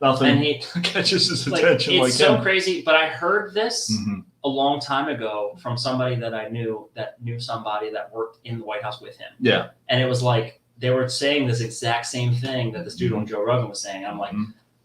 And Nothing he catches his like attention it's like so him. crazy. But I heard this Mhm. a long time ago from somebody that I knew that knew somebody that worked in the White House with him. Yeah. And it was like they were saying this exact same thing that this dude on Joe Rogan was saying. I'm like,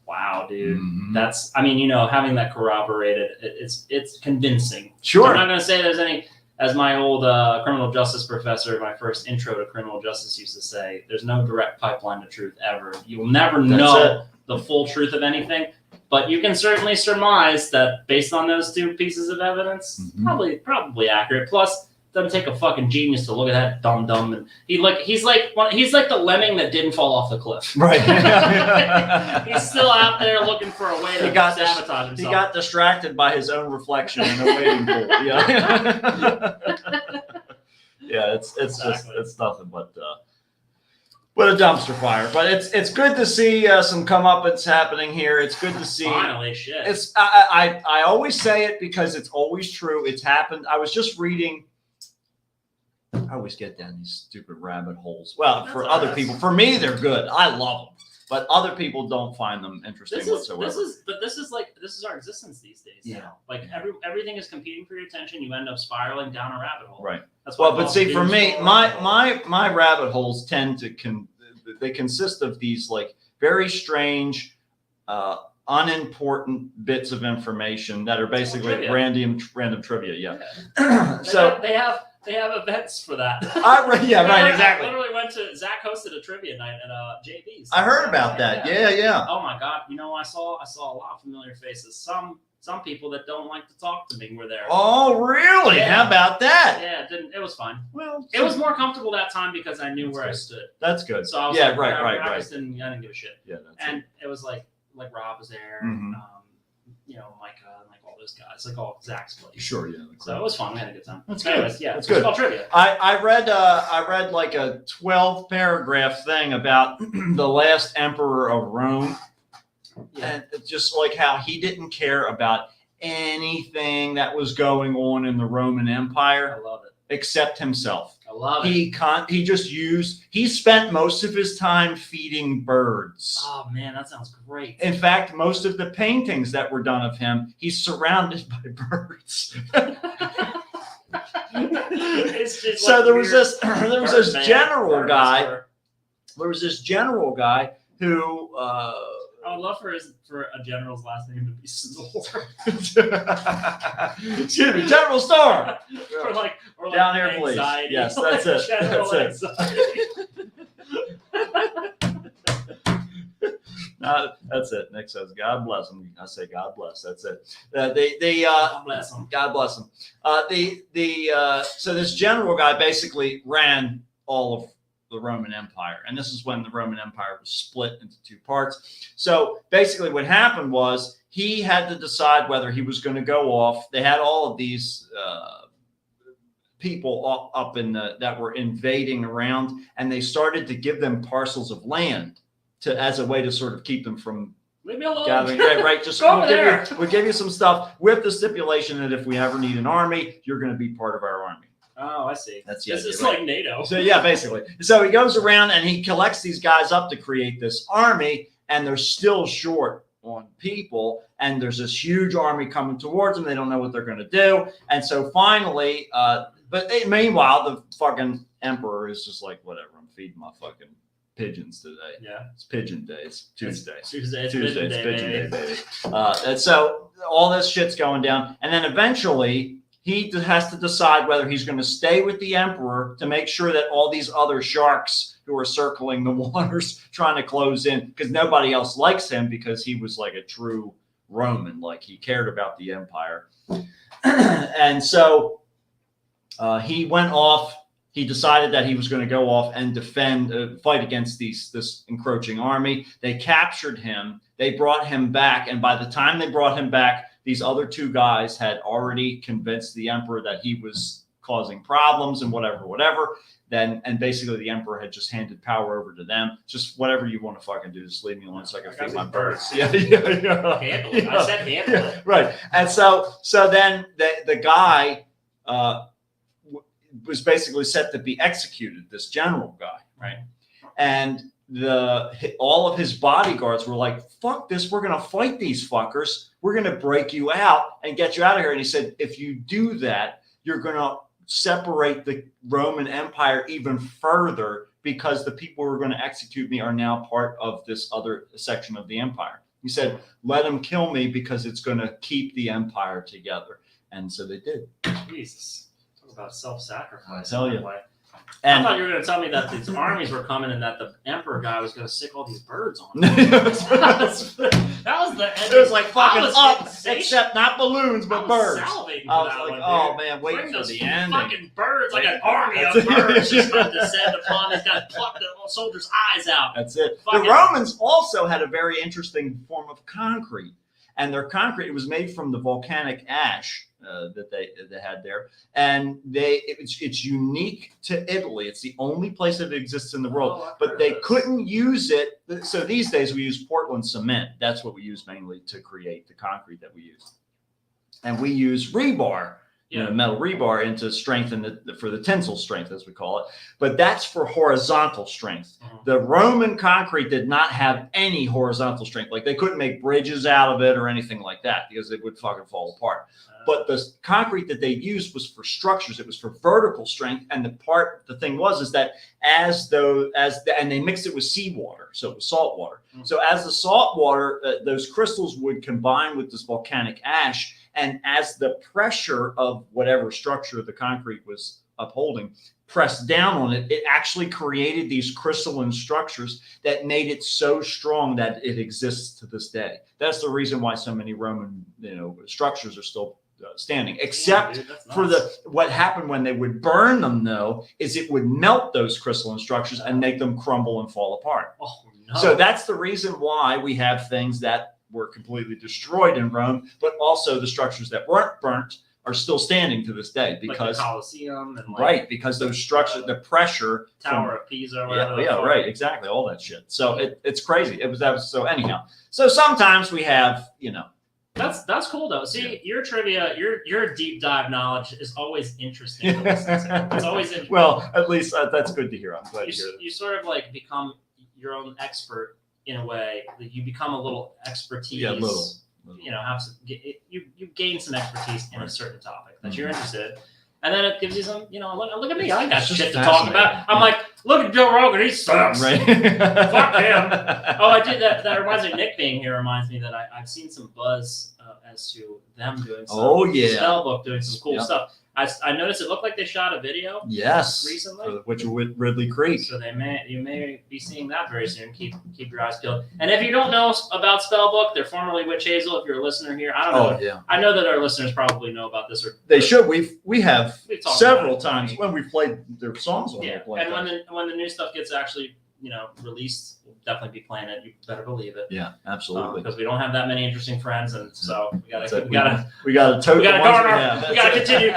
wow, dude, that's. I mean, having that corroborated, it's convincing. Sure. So I'm not going to say there's any. As my old criminal justice professor, my first intro to criminal justice used to say, there's no direct pipeline to truth ever. You will never know the full truth of anything, but you can certainly surmise that based on those two pieces of evidence, probably accurate. Plus, it doesn't take a fucking genius to look at that dumb and he's like the lemming that didn't fall off the cliff. Right. He's still out there looking for a way to sabotage himself. He got distracted by his own reflection in a waiting pool. Yeah. Yeah, it's Exactly. just nothing but a dumpster fire. But it's good to see some comeuppance happening here. It's good to see. Finally, shit. It's I always say it because it's always true. It's happened. I was just reading. I always get down these stupid rabbit holes. Well, for other people, for me, they're good. I love them, but other people don't find them interesting whatsoever. This is our existence these days. Yeah. Now. Like everything is competing for your attention. You end up spiraling down a rabbit hole. Right. That's why But see, for me, my rabbit holes tend to they consist of these like very strange, unimportant bits of information that are basically random trivia. Yeah. So they have events for that. Yeah, right, exactly. I literally went to Zach hosted a trivia night at JB's. I heard about that. Yeah. Oh my god! I saw a lot of familiar faces. Some people that don't like to talk to me were there. Oh, really? Yeah. How about that? Yeah, it was fine. Well, it was more comfortable that time because I knew where I stood. That's good. So I was right. I didn't give a shit. Yeah, it was like Rob was there, Micah, and like all those guys, like all Zach's buddies. Sure, yeah. So it was fun. We had a good time. That's Anyways, good. Yeah, that's it's good. called trivia. I read like a 12 paragraph thing about the last emperor of Rome, and just like how he didn't care about anything that was going on in the Roman Empire. I love it. Except himself. I love it. He spent most of his time feeding birds. Oh man, that sounds great. In fact, most of the paintings that were done of him, he's surrounded by birds. It's just so like there was this general guy. There was this general guy who I would love for a general's last name to be Storm. Excuse me, General Storm. or like down here, please. Anxiety. Yes, that's it. General That's it. That's it. Nick says, "God bless him." I say, "God bless." That's it. God bless him. God bless him. So this general guy basically ran all of the Roman Empire, and this is when the Roman Empire was split into two parts. So basically, what happened was he had to decide whether he was going to go off. They had all of these people up in that were invading around, and they started to give them parcels of land as a way to sort of keep them from leave me alone. gathering. Right. Just we'll give you some stuff with the stipulation that if we ever need an army, you're going to be part of our army. Oh, I see. This is right? like NATO. So yeah, basically. So he goes around and he collects these guys up to create this army, and they're still short on people. And there's this huge army coming towards them. They don't know what they're going to do. And so finally, meanwhile, the fucking emperor is just like, whatever. I'm feeding my fucking pigeons today. Yeah, it's pigeon day. It's Tuesday. Tuesday. It's pigeon day, baby. And so all this shit's going down, and then eventually he has to decide whether he's going to stay with the emperor to make sure that all these other sharks who are circling the waters trying to close in, because nobody else likes him because he was like a true Roman, like he cared about the empire. And so he went off. He decided that he was going to go off and fight against this encroaching army. They captured him. They brought him back. And by the time they brought him back, these other two guys had already convinced the emperor that he was causing problems and whatever. And basically the emperor had just handed power over to them. Just whatever you want to fucking do, just leave me alone so I can feed my birds. Yeah. Handle it. I said handle it. Right. And so then the guy was basically set to be executed, this general guy. Right. And all of his bodyguards were like, fuck this, we're going to fight these fuckers. We're going to break you out and get you out of here. And he said, if you do that, you're going to separate the Roman Empire even further, because the people who are going to execute me are now part of this other section of the empire. He said, let them kill me because it's going to keep the empire together. And so they did. Jesus. Talk about self-sacrifice. I tell you. I thought you were going to tell me that these armies were coming and that the emperor guy was going to sick all these birds on them. that was the end. It was like fucking up, insatiable. except not balloons, but birds. I was salivating for I was that like, one, oh dude. man, wait Bring for those the ending. fucking birds, like an army of birds just about to descend upon these guys, pluck the soldiers' eyes out. That's it. Fucking- The Romans also had a very interesting form of concrete, and their concrete, it was made from the volcanic ash that they had there, and it's unique to Italy. It's the only place that it exists in the world, but they couldn't use it. So these days we use Portland cement. That's what we use mainly to create the concrete that we use, and we use rebar. Metal rebar into strengthen for the tensile strength, as we call it. But that's for horizontal strength. The Roman concrete did not have any horizontal strength. Like they couldn't make bridges out of it or anything like that because it would fucking fall apart. But the concrete that they used was for structures. It was for vertical strength. And the thing was that and they mixed it with seawater, so it was salt water. So as the salt water, those crystals would combine with this volcanic ash. And as the pressure of whatever structure the concrete was upholding pressed down on it, it actually created these crystalline structures that made it so strong that it exists to this day. That's the reason why so many Roman, structures are still standing. Except for what happened when they would burn them, though, is it would melt those crystalline structures and make them crumble and fall apart. Oh, no. So that's the reason why we have things that were completely destroyed in Rome, but also the structures that weren't burnt are still standing to this day because like the Colosseum and right, because those structures, the pressure, Tower of Pisa, right, exactly, all that shit. So it's crazy. So anyhow, so sometimes we have, That's cool though. See, your trivia, your deep dive knowledge is always interesting to listen to. It's always interesting. Well, at least that's good to hear. I'm glad to hear that. You sort of like become your own expert in a way. That you become a little expertise. Yeah, little. Have some, you gain some expertise in a certain topic that you're interested in. And then it gives you some, look at me, I got shit to talk about. I'm like, look at Joe Rogan, he sucks. Right. Fuck him. Oh, I did that. That reminds me, Nick being here reminds me that I've seen some buzz as to them doing some Spellbook doing some cool stuff. I noticed it looked like they shot a video. Yes. Recently. Which with Ridley Creek. So you may be seeing that very soon. Keep your eyes peeled. And if you don't know about Spellbook, they're formerly Witch Hazel. If you're a listener here, I don't know. Oh, yeah. I know that our listeners probably know about this. They should. We have several times right? when we played their songs on there. Yeah. And when the new stuff gets actually released, we'll definitely be playing it. You better believe it. Yeah, absolutely. Because we don't have that many interesting friends, and so we gotta continue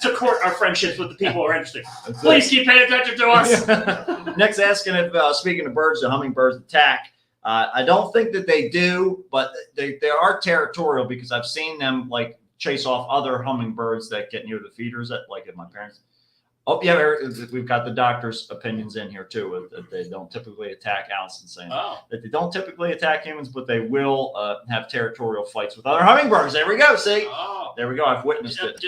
to court our friendships with the people who are interesting. Please keep paying attention to us. Next, asking if speaking of birds, the hummingbirds attack. I don't think that they do, but they are territorial because I've seen them like chase off other hummingbirds that get near the feeders at my parents. Oh, yeah, we've got the doctor's opinions in here, too, that they don't typically attack. Allison saying that they don't typically attack humans, but they will have territorial fights with other hummingbirds. There we go. See? Oh. There we go. I've witnessed it.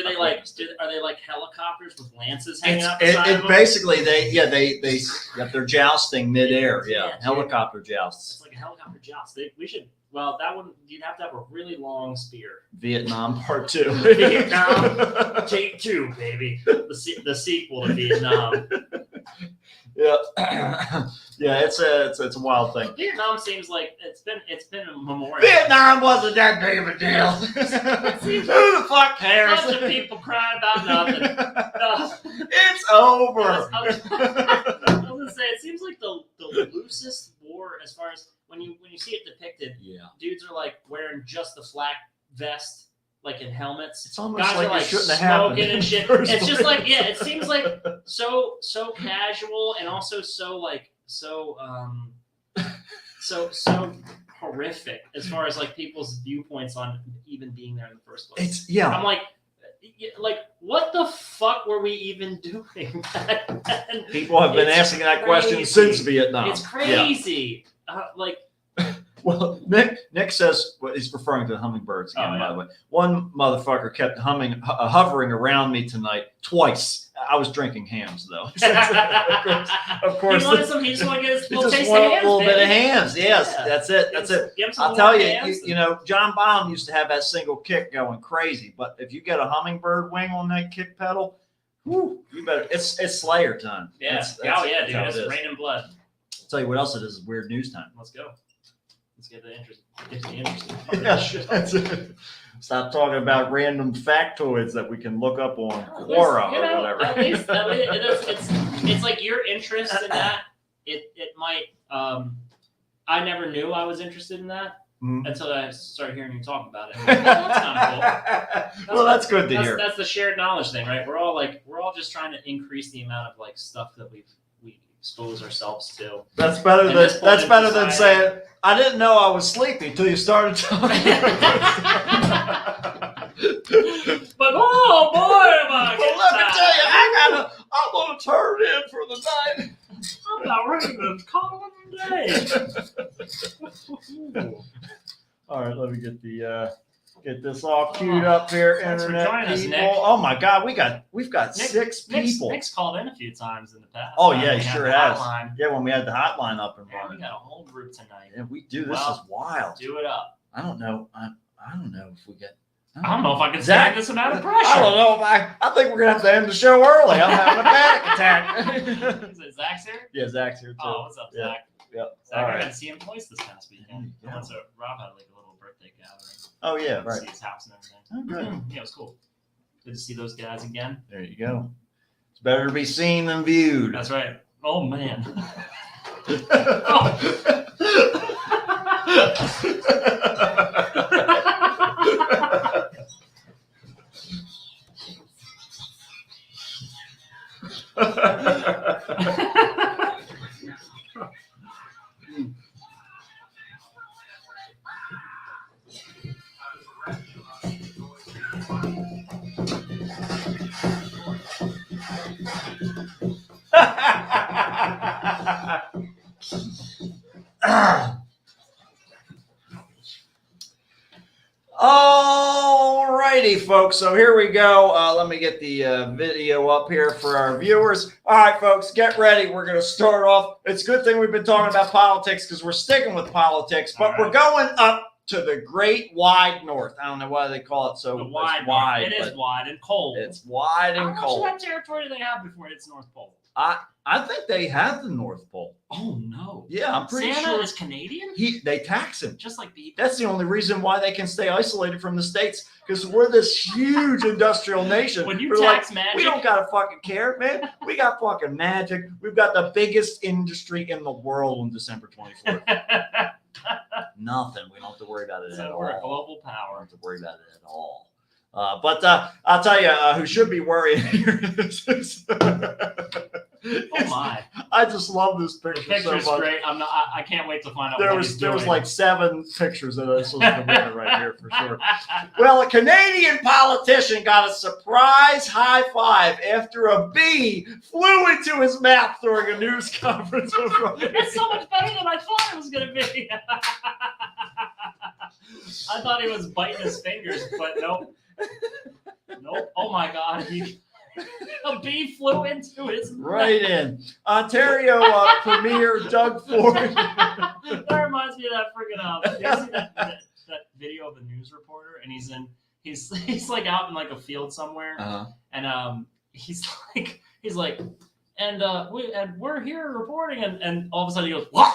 Are they like helicopters with lances hanging out the side of them? Basically, they're jousting midair. Yeah, helicopter jousts. It's like a helicopter joust. That one, you'd have to have a really long spear. Vietnam Part 2. Vietnam Take 2, baby. The sequel to Vietnam. Yeah, yeah, it's a wild thing. Vietnam seems like it's been a memorial. Vietnam wasn't that big of a deal. Who the fuck cares? Bunch of people crying about nothing. No. It's over. I was gonna say it seems like the loosest war as far as when you see it depicted. Yeah, dudes are like wearing just the flak vest. Like in helmets, it's almost guys like are it shouldn't have happened and shit. It's just like it seems like so casual and also so horrific as far as like people's viewpoints on even being there in the first place. Yeah. I'm like, like, what the fuck were we even doing? People have been It's asking that question crazy. since Vietnam. It's Yeah. crazy. Like, Well, Nick says, well, he's referring to the hummingbirds again, Oh, by yeah. the way. One motherfucker kept hovering around me tonight twice. I was drinking hams, though. Of course. He wanted some. He just wanted to get his He little just taste wanted of a hams, little bit of baby. hams. Yes, Yeah. that's it. That's it. Give him some I'll more tell you, hams. you know, John Bonham used to have that single kick going crazy, but if you get a hummingbird wing on that kick pedal, whew, you better. It's Slayer time. Yeah. That's Oh yeah, that's dude. how it It's is. rain and blood. I'll tell you what else it is. Weird news time. Let's go. Let's get the interest. Get the interesting. Yeah, that's it. Stop talking about random factoids that we can look up on At least, Quora you or know, whatever. At least it is, it's like your interest in that. It might. I never knew I was interested in that Mhm. until I started hearing you talk about it. I'm like, oh, that's kind of cool. Well, that's good to hear. That's the shared knowledge thing, right? We're all just trying to increase the amount of like stuff that we expose ourselves to. That's better At than this point in saying, society- I didn't know I was sleepy until you started talking. But oh boy, am I! Well, let me tell you, I'm gonna turn in for the night. I'm about ready to call it a day. All right, let me get this all queued up here. Thanks for Internet joining us, people. Nick. Oh my God, we've got Nick- 6 people. Nick's called in a few times in the past. Oh yeah, We he had sure the has. hotline. Yeah, when we had the hotline up and Man, we running. got a whole group tonight. Yeah, we do. This Well, is wild. Do it up. I don't know. I don't know if we get. I don't know if I can Zach- stand this amount of I don't pressure. know if I think we're gonna have to end the show early. I'm having a panic attack. Is it Zach's here? Yeah, Zach's here too. Oh, what's up, Yeah. Zach? Yep. Zach, All I right. got to see him twice this past weekend. Yeah. Once Rob had like a little birthday gathering. Oh yeah, To right. see his house and everything. Oh, good. Yeah, it was cool. Good to see those guys again. There you go. It's better to be seen than viewed. That's right. Oh man. All righty, folks. So here we go. Let me get the video up here for our viewers. All right, folks, get ready. We're going to start off. It's a good thing we've been talking about politics because we're sticking with politics, but All right. we're going up to the great wide north. I don't know why they call it so The wide. wide. It is but wide and cold. It's wide How and much cold. of that territory do they have before it's North Pole? I think they have the North Pole. Oh no. Yeah, I'm pretty Santa sure. is Canadian? They tax him. Just like people. That's the only reason why they can stay isolated from the states because we're this huge industrial nation. When you We're like, tax magic, we don't gotta fucking care, man. We got fucking magic. We've got the biggest industry in the world on December 24th. Nothing. We don't have to worry about it at so all. we're a global We don't power. have to worry about it at all. But I'll tell you who should be worrying here. Oh my. I just love this The picture so picture's much. great. I can't wait to find out There what was he's there was doing. like 7 pictures that I supposed to put right here for sure. Well, a Canadian politician got a surprise high five after a bee flew into his mouth during a news conference. It's so much better than I thought it was going to be. I thought he was biting his fingers, but nope. Nope. Oh my God. A bee flew into his mouth. Right in. Ontario Premier Doug Ford. That reminds me of that friggin' you see that video of the news reporter, and he's like out in like a field somewhere, and he's like, and we're here reporting, and all of a sudden he goes, what?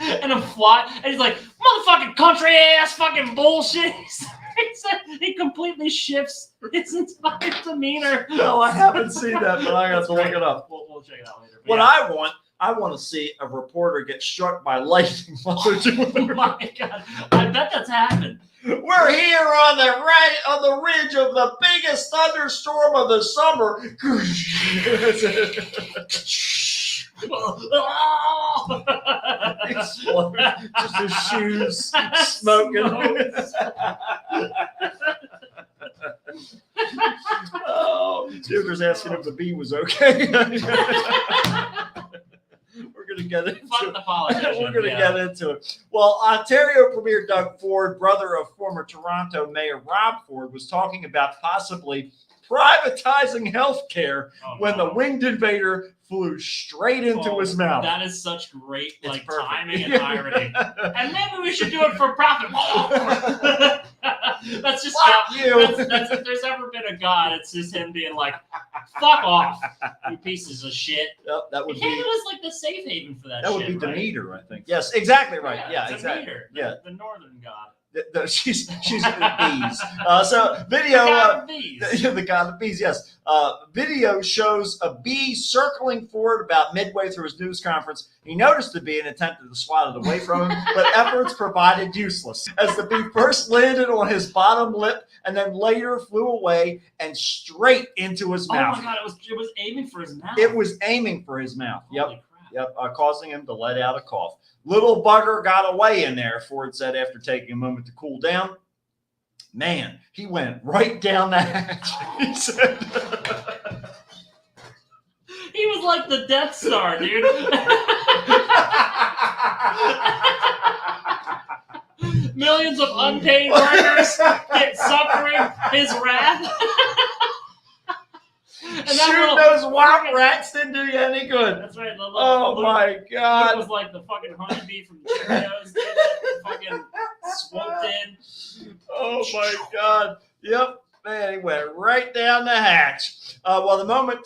And a fly, and he's like, motherfucking country ass fucking bullshit. He completely shifts his entire demeanor. No, I haven't seen that, but I have to look it up. We'll check it out later. But What yeah. I want to see a reporter get struck by lightning while they're doing Oh their my God, I bet that's happened. We're here on the ridge of the biggest thunderstorm of the summer. Just his shoes smoking. Oh, Jupiter's asking if the bee was okay. We're gonna get into Fuck the politician. We're gonna get into it. Well, Ontario Premier Doug Ford, brother of former Toronto Mayor Rob Ford, was talking about possibly privatizing health care when the winged invader flew straight into his mouth. That is such great It's like perfect. timing and irony. And maybe we should do it for profit. That's just Fuck you. That's if there's ever been a god, it's just him being like, "Fuck off, you pieces of shit." Yep, that would Canada be was like the safe haven for that. that would shit, be right? Demeter, I think. Yes, exactly right. Yeah, it's exactly. Demeter, Yeah. the northern god. She's the bees. So video. The god of bees. The god of bees, yes. Video shows a bee circling Ford about midway through his news conference. He noticed the bee and attempted to swat it away from him, but efforts provided useless as the bee first landed on his bottom lip and then later flew away and straight into his mouth. Oh my god, it was aiming for his mouth. It was aiming for his mouth. Holy crap. Yep, causing him to let out a cough. Little bugger got away in there, Ford said after taking a moment to cool down. Man, he went right down the hatch. He said, He was like the Death Star, dude. Millions of unpaid workers get suffering his wrath. And that shooting little- those wop rats didn't do you any good. That's right. The Oh little- my It God. was like the fucking honeybee from Cheerios. Dude, that fucking swooped in. Oh my God. Yep. Man, he went right down the hatch. Well, the moment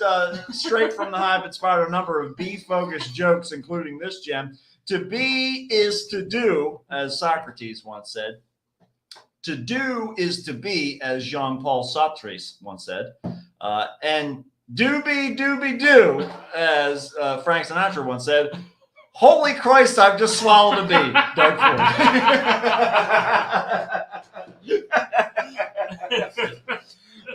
straight from the hive inspired a number of bee-focused jokes, including this gem. To be is to do, as Socrates once said. To do is to be, as Jean-Paul Sartre once said. And doobie doobie doo, as Frank Sinatra once said. Holy Christ, I've just swallowed a bee. Doug Ford.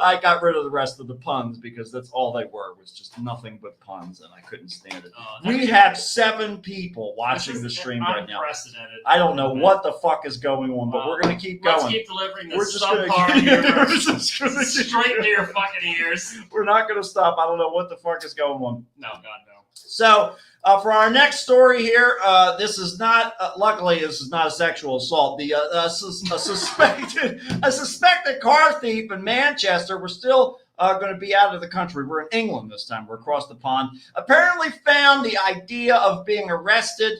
I got rid of the rest of the puns because that's all they were, was just nothing but puns, and I couldn't stand it. We have 7 people watching the stream right now. Unprecedented. I don't know what the fuck is going on, but we're going to keep Let's going. keep delivering We're this just going subpar universe to straight into your fucking ears. We're not going to stop. I don't know what the fuck is going on. No, God, no. So, for our next story here, this is not. Luckily, this is not a sexual assault. A suspected car thief in Manchester. We're still going to be out of the country. We're in England this time. We're across the pond. Apparently, found the idea of being arrested,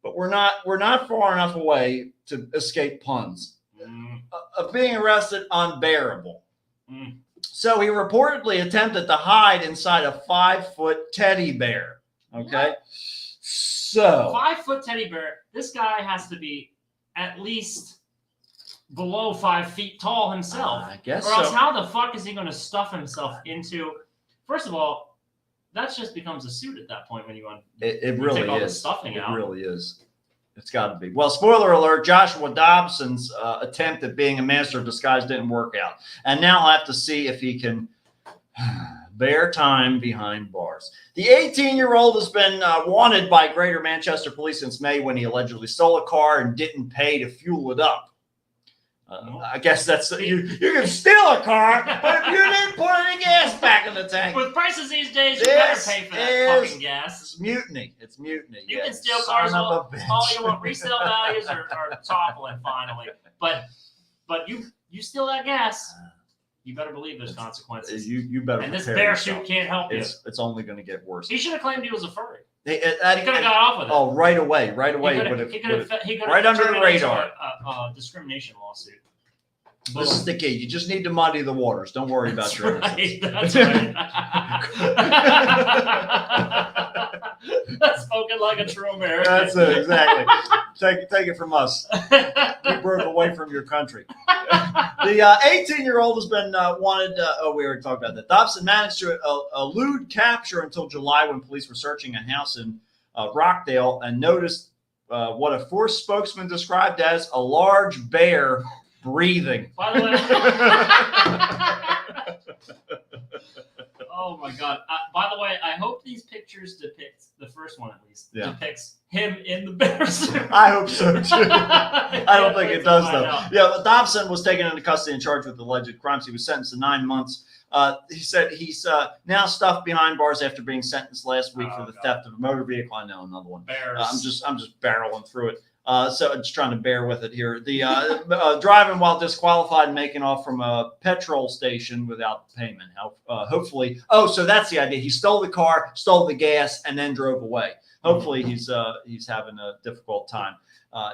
but we're not far enough away to escape puns. Of being arrested, unbearable. So he reportedly attempted to hide inside a 5-foot teddy bear. Okay. So 5-foot teddy bear. This guy has to be at least below 5 feet tall himself. I guess or else so. how the fuck is he going to stuff himself into? First of all, that just becomes a suit at that point when you want. It really take all the is. stuffing It out. really is. It's got to be. Well, spoiler alert, Joshua Dobson's attempt at being a master of disguise didn't work out. And now I'll have to see if he can bear time behind bars. The 18-year-old has been wanted by Greater Manchester Police since May when he allegedly stole a car and didn't pay to fuel it up. I guess that's you can steal a car, but if you didn't put any gas back in the tank. With prices these days, you better This pay for that fucking gas. It's mutiny. It's mutiny. You Yeah, can steal son cars of all a bitch. you want. Resale values are toppling finally. But you steal that gas, you better believe there's consequences. You better. And this prepare bear yourself. suit can't help you. It's only going to get worse. He should have claimed he was a furry. He He could have got off with it. Oh, right away. He could have right under the radar. A discrimination lawsuit. This is the key. You just need to muddy the waters. Don't worry about That's your right. innocence. That's right. Spoken like a true American. That's it, exactly. Take it from us. We broke away from your country. The 18-year-old has been wanted. We already talked about that. Dobson managed to elude capture until July when police were searching a house in Rockdale and noticed what a force spokesman described as a large bear breathing. By the way. Oh my God! By the way, I hope these pictures depict the first one at least depicts him in the bear suit. I hope so too. I don't think it does though. Yeah, but Dobson was taken into custody and charged with alleged crimes. He was sentenced to 9 months. He said he's now stuffed behind bars after being sentenced last week for the theft of a motor vehicle. I know another one. Bears. I'm just barreling through it. So I'm just trying to bear with it here. The driving while disqualified and making off from a petrol station without payment. Hopefully, so that's the idea. He stole the car, stole the gas, and then drove away. Hopefully, he's having a difficult time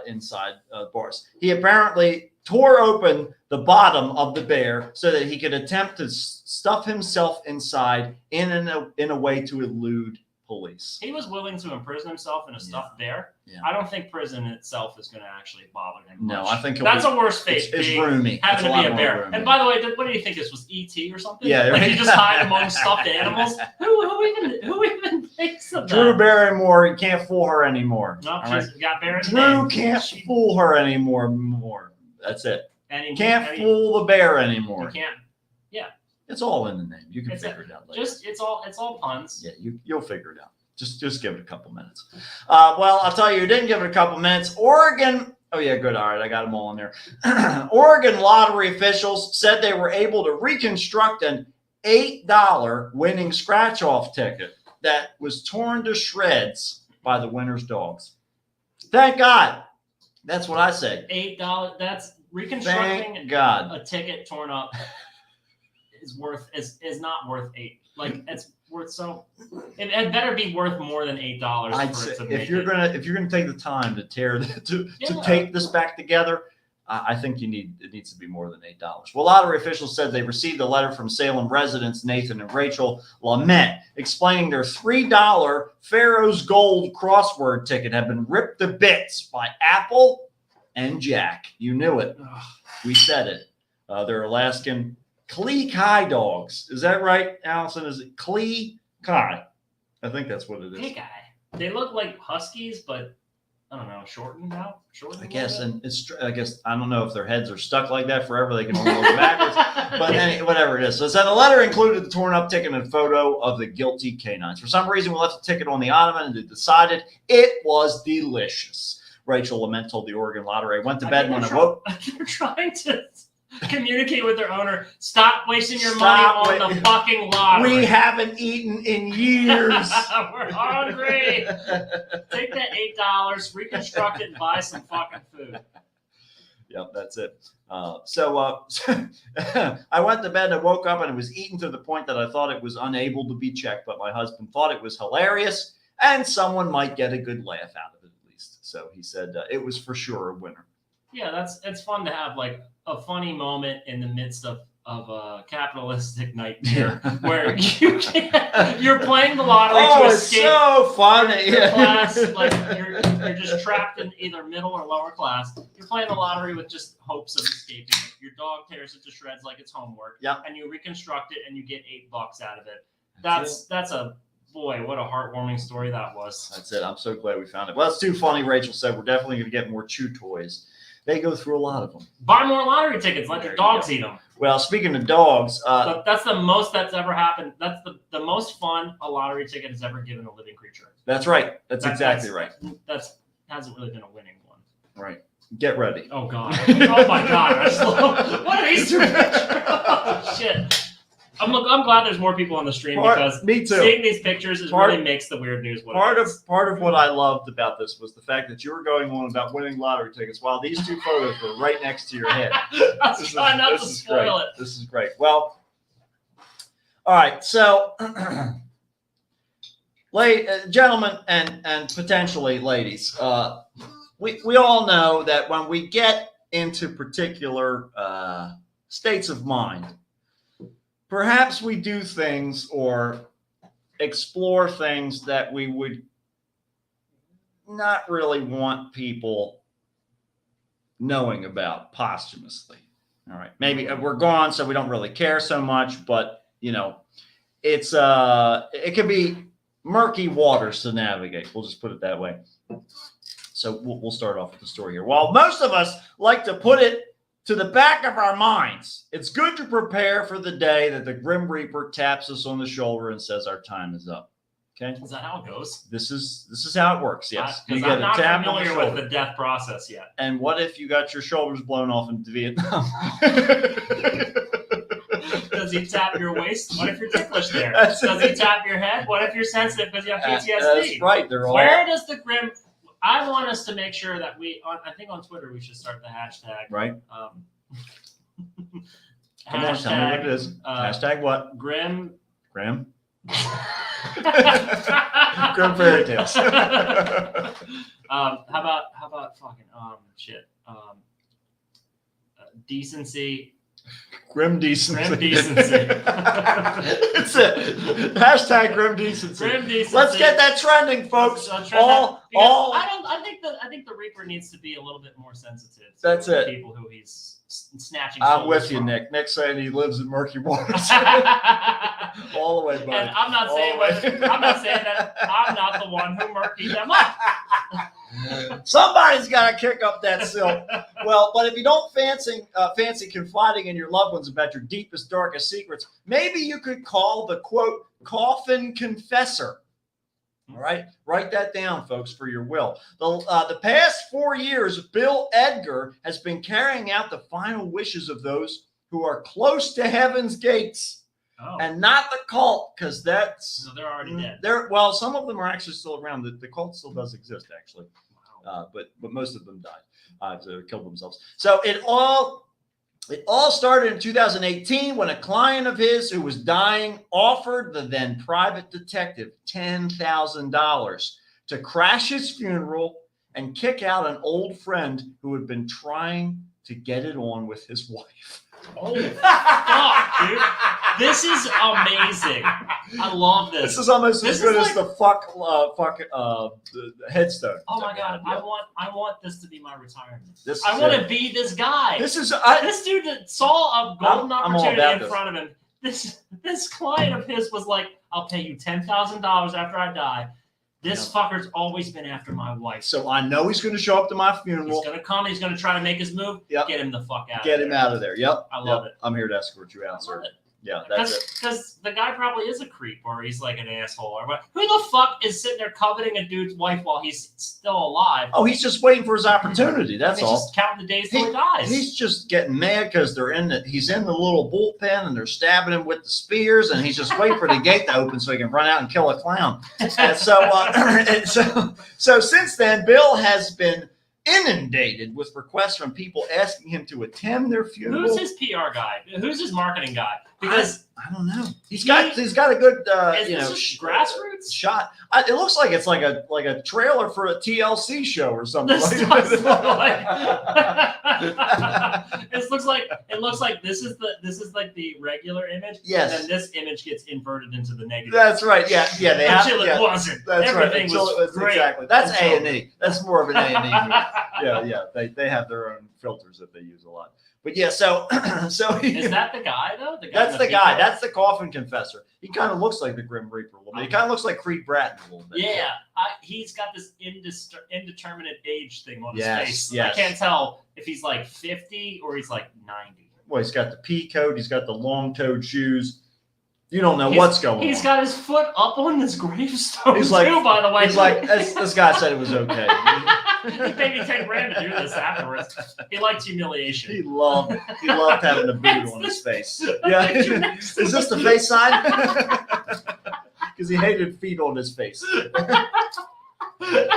inside bars. He apparently tore open the bottom of the bear so that he could attempt to stuff himself inside in a way to elude police. He was willing to imprison himself in a stuffed bear. Yeah. I don't think prison itself is going to actually bother him much. No, I think that's a worse fate. It's roomy. Having to be a bear. Roomy. And by the way, what do you think this was? E.T. or something? Yeah, like you just hide among stuffed animals. Who even thinks of that? Drew Barrymore, you can't fool her anymore. No, she's got bear in the Drew name. can't fool her anymore. That's it. Can't fool the bear anymore. You can't. Yeah. It's all in the name. You can figure it out later. It's all puns. Yeah, you'll figure it out. Just give it a couple minutes. Well, I'll tell you didn't give it a couple minutes. Oregon. Oh yeah, good. All right, I got them all in there. Oregon lottery officials said they were able to reconstruct an $8 winning scratch-off ticket that was torn to shreds by the winner's dogs. Thank God. That's what I say. $8. That's reconstructing. Thank God. A ticket torn up is not worth $8. Like it's worth so. It better be worth more than $8. I'd say if you're gonna take the time to take this back together, I think it needs to be more than $8. Well, lottery officials said they received a letter from Salem residents Nathan and Rachel Lamette explaining their $3 Pharaoh's Gold crossword ticket had been ripped to bits by Apple and Jack. You knew it. We said it. They're Alaskan Klee Kai dogs. Is that right, Allison? Is it Klee Kai? I think that's what it is. Klee Kai. They look like huskies, but I don't know, shortened out. I guess, and I guess I don't know if their heads are stuck like that forever. They can only look backwards, but whatever it is. So it said the letter included the torn up ticket and a photo of the guilty canines. For some reason, we left the ticket on the ottoman and decided it was delicious. Rachel Lamette told the Oregon Lottery. I went to bed when I woke. They're trying to communicate with their owner. Stop wasting your money on the fucking lottery. We haven't eaten in years. We're hungry. Take that $8, reconstruct it, and buy some fucking food. Yep, that's it. So I went to bed and I woke up and it was eaten to the point that I thought it was unable to be checked, but my husband thought it was hilarious and someone might get a good laugh out of it at least. So he said it was for sure a winner. Yeah, it's fun to have like a funny moment in the midst of a capitalistic nightmare where you're playing the lottery to escape. Oh, it's so funny. Class, like you're just trapped in either middle or lower class. You're playing the lottery with just hopes of escaping it. Your dog tears it to shreds like it's homework. Yeah. And you reconstruct it and you get $8 out of it. That's a boy, what a heartwarming story that was. That's it. I'm so glad we found it. Well, it's too funny. Rachel said we're definitely going to get more chew toys. They go through a lot of them. Buy more lottery tickets. Let your dogs eat them. Well, speaking of dogs, that's the most that's ever happened. That's the most fun a lottery ticket has ever given a living creature. That's right. That's exactly right. That's hasn't really been a winning one. Right. Get ready. Oh God. Oh my God. What are these two pictures? Oh shit. I'm glad there's more people on the stream because seeing these pictures really makes the weird news. Part of what I loved about this was the fact that you were going on about winning lottery tickets while these two photos were right next to your head. I was trying not to spoil it. This is great. Well, all right. So, gentlemen and potentially ladies, we all know that when we get into particular states of mind, perhaps we do things or explore things that we would not really want people knowing about posthumously. All right. Maybe we're gone, so we don't really care so much, but it could be murky waters to navigate. We'll just put it that way. So we'll start off with the story here. While most of us like to put it to the back of our minds, it's good to prepare for the day that the Grim Reaper taps us on the shoulder and says our time is up. Okay, Is that how it goes? this is how it works. Yes, Because get I'm a not tap on the familiar with shoulder. the death process yet. And what if you got your shoulders blown off in Vietnam? Does he tap your waist? What if you're ticklish there? That's Does it. he tap your head? What if you're sensitive because you have PTSD? That's right. They're all. Where does the Grim? I want us to make sure that I think on Twitter we should start the hashtag. Right. Hashtag, Come on, tell me what it is. Hashtag what? Grim. Graham. Grim fairy tales. How about fucking shit decency. Grim decency. Grim decency. It's it. Hashtag grim decency. Grim decency. Let's get that trending, folks. Let's trend that, because all. I think the Reaper needs to be a little bit more sensitive to That's it. people who he's snatching. I'm with you, from. Nick. Nick's saying he lives in murky waters. All the way, buddy. And I'm not All saying the way. I'm not saying that I'm not the one who murkied them up. Somebody's got to kick up that sill. Well, but if you don't fancy confiding in your loved ones about your deepest, darkest secrets, maybe you could call the quote coffin confessor. All right, write that down, folks, for your will. The past 4 years, Bill Edgar has been carrying out the final wishes of those who are close to heaven's gates. Oh. And not the cult, because that's No, they're already dead. Well, some of them are actually still around. The cult still does exist, actually, but most of them died. They killed themselves. So it all started in 2018 when a client of his who was dying offered the then private detective $10,000 to crash his funeral and kick out an old friend who had been trying to get it on with his wife. Oh, fuck, dude. This is amazing. I love this. This is almost This as good is as the headstone. Oh my god, Yeah. I want this to be my retirement. This I is want it. to be this guy. This is This dude that saw a golden I'm all opportunity about in this. front of him. This client of his was like, "I'll pay you $10,000 after I die." This fucker's always been after my wife. So I know he's going to show up to my funeral. He's gonna come. He's gonna try to make his move. Yep. Get him the fuck out. Get of him there. out of there. Yep. I love Yep. it. I'm here to escort you I out, love sir. it. Yeah, that's it. Because the guy probably is a creep, or he's like an asshole, or what? Who the fuck is sitting there coveting a dude's wife while he's still alive? Oh, he's just waiting for his opportunity. That's he's all. just counting the days till he dies. He's just getting mad because he's in the little bullpen and they're stabbing him with the spears, and he's just waiting for the gate to open so he can run out and kill a clown. And so since then, Bill has been inundated with requests from people asking him to attend their funeral. Who's his PR guy? Who's his marketing guy? Because I don't know. He's got a good is this grassroots shot. It looks like it's like a trailer for a TLC show or something. This like does look that. it looks like this is like the regular image. Yes. And then this image gets inverted into the negative. That's right. Yeah. Yeah. They have. Until it Yeah, wasn't. that's Everything right. was great. Exactly. That's Until- A&E. That's more of an A&E. Yeah. They have their own filters that they use a lot. But yeah, so Is that the guy though? that's the guy. That's the coffin confessor. He kind of looks like the Grim Reaper a little bit. He kind of looks like Creed Bratton a little bit. Yeah, he's got this indeterminate age thing on his Yes, face. yes. I can't tell if he's like 50 or he's like 90. Well, he's got the pea coat. He's got the long-toed shoes. You don't know what's going on. He's got his foot up on this gravestone He's like- too, by the way. He's like, this guy said it was okay. He paid me $10,000 to do this afterwards. He liked humiliation. He loved having a boot on his face. Yeah. Picture next to Is this the me. face sign? Because he hated feet on his face. Wait,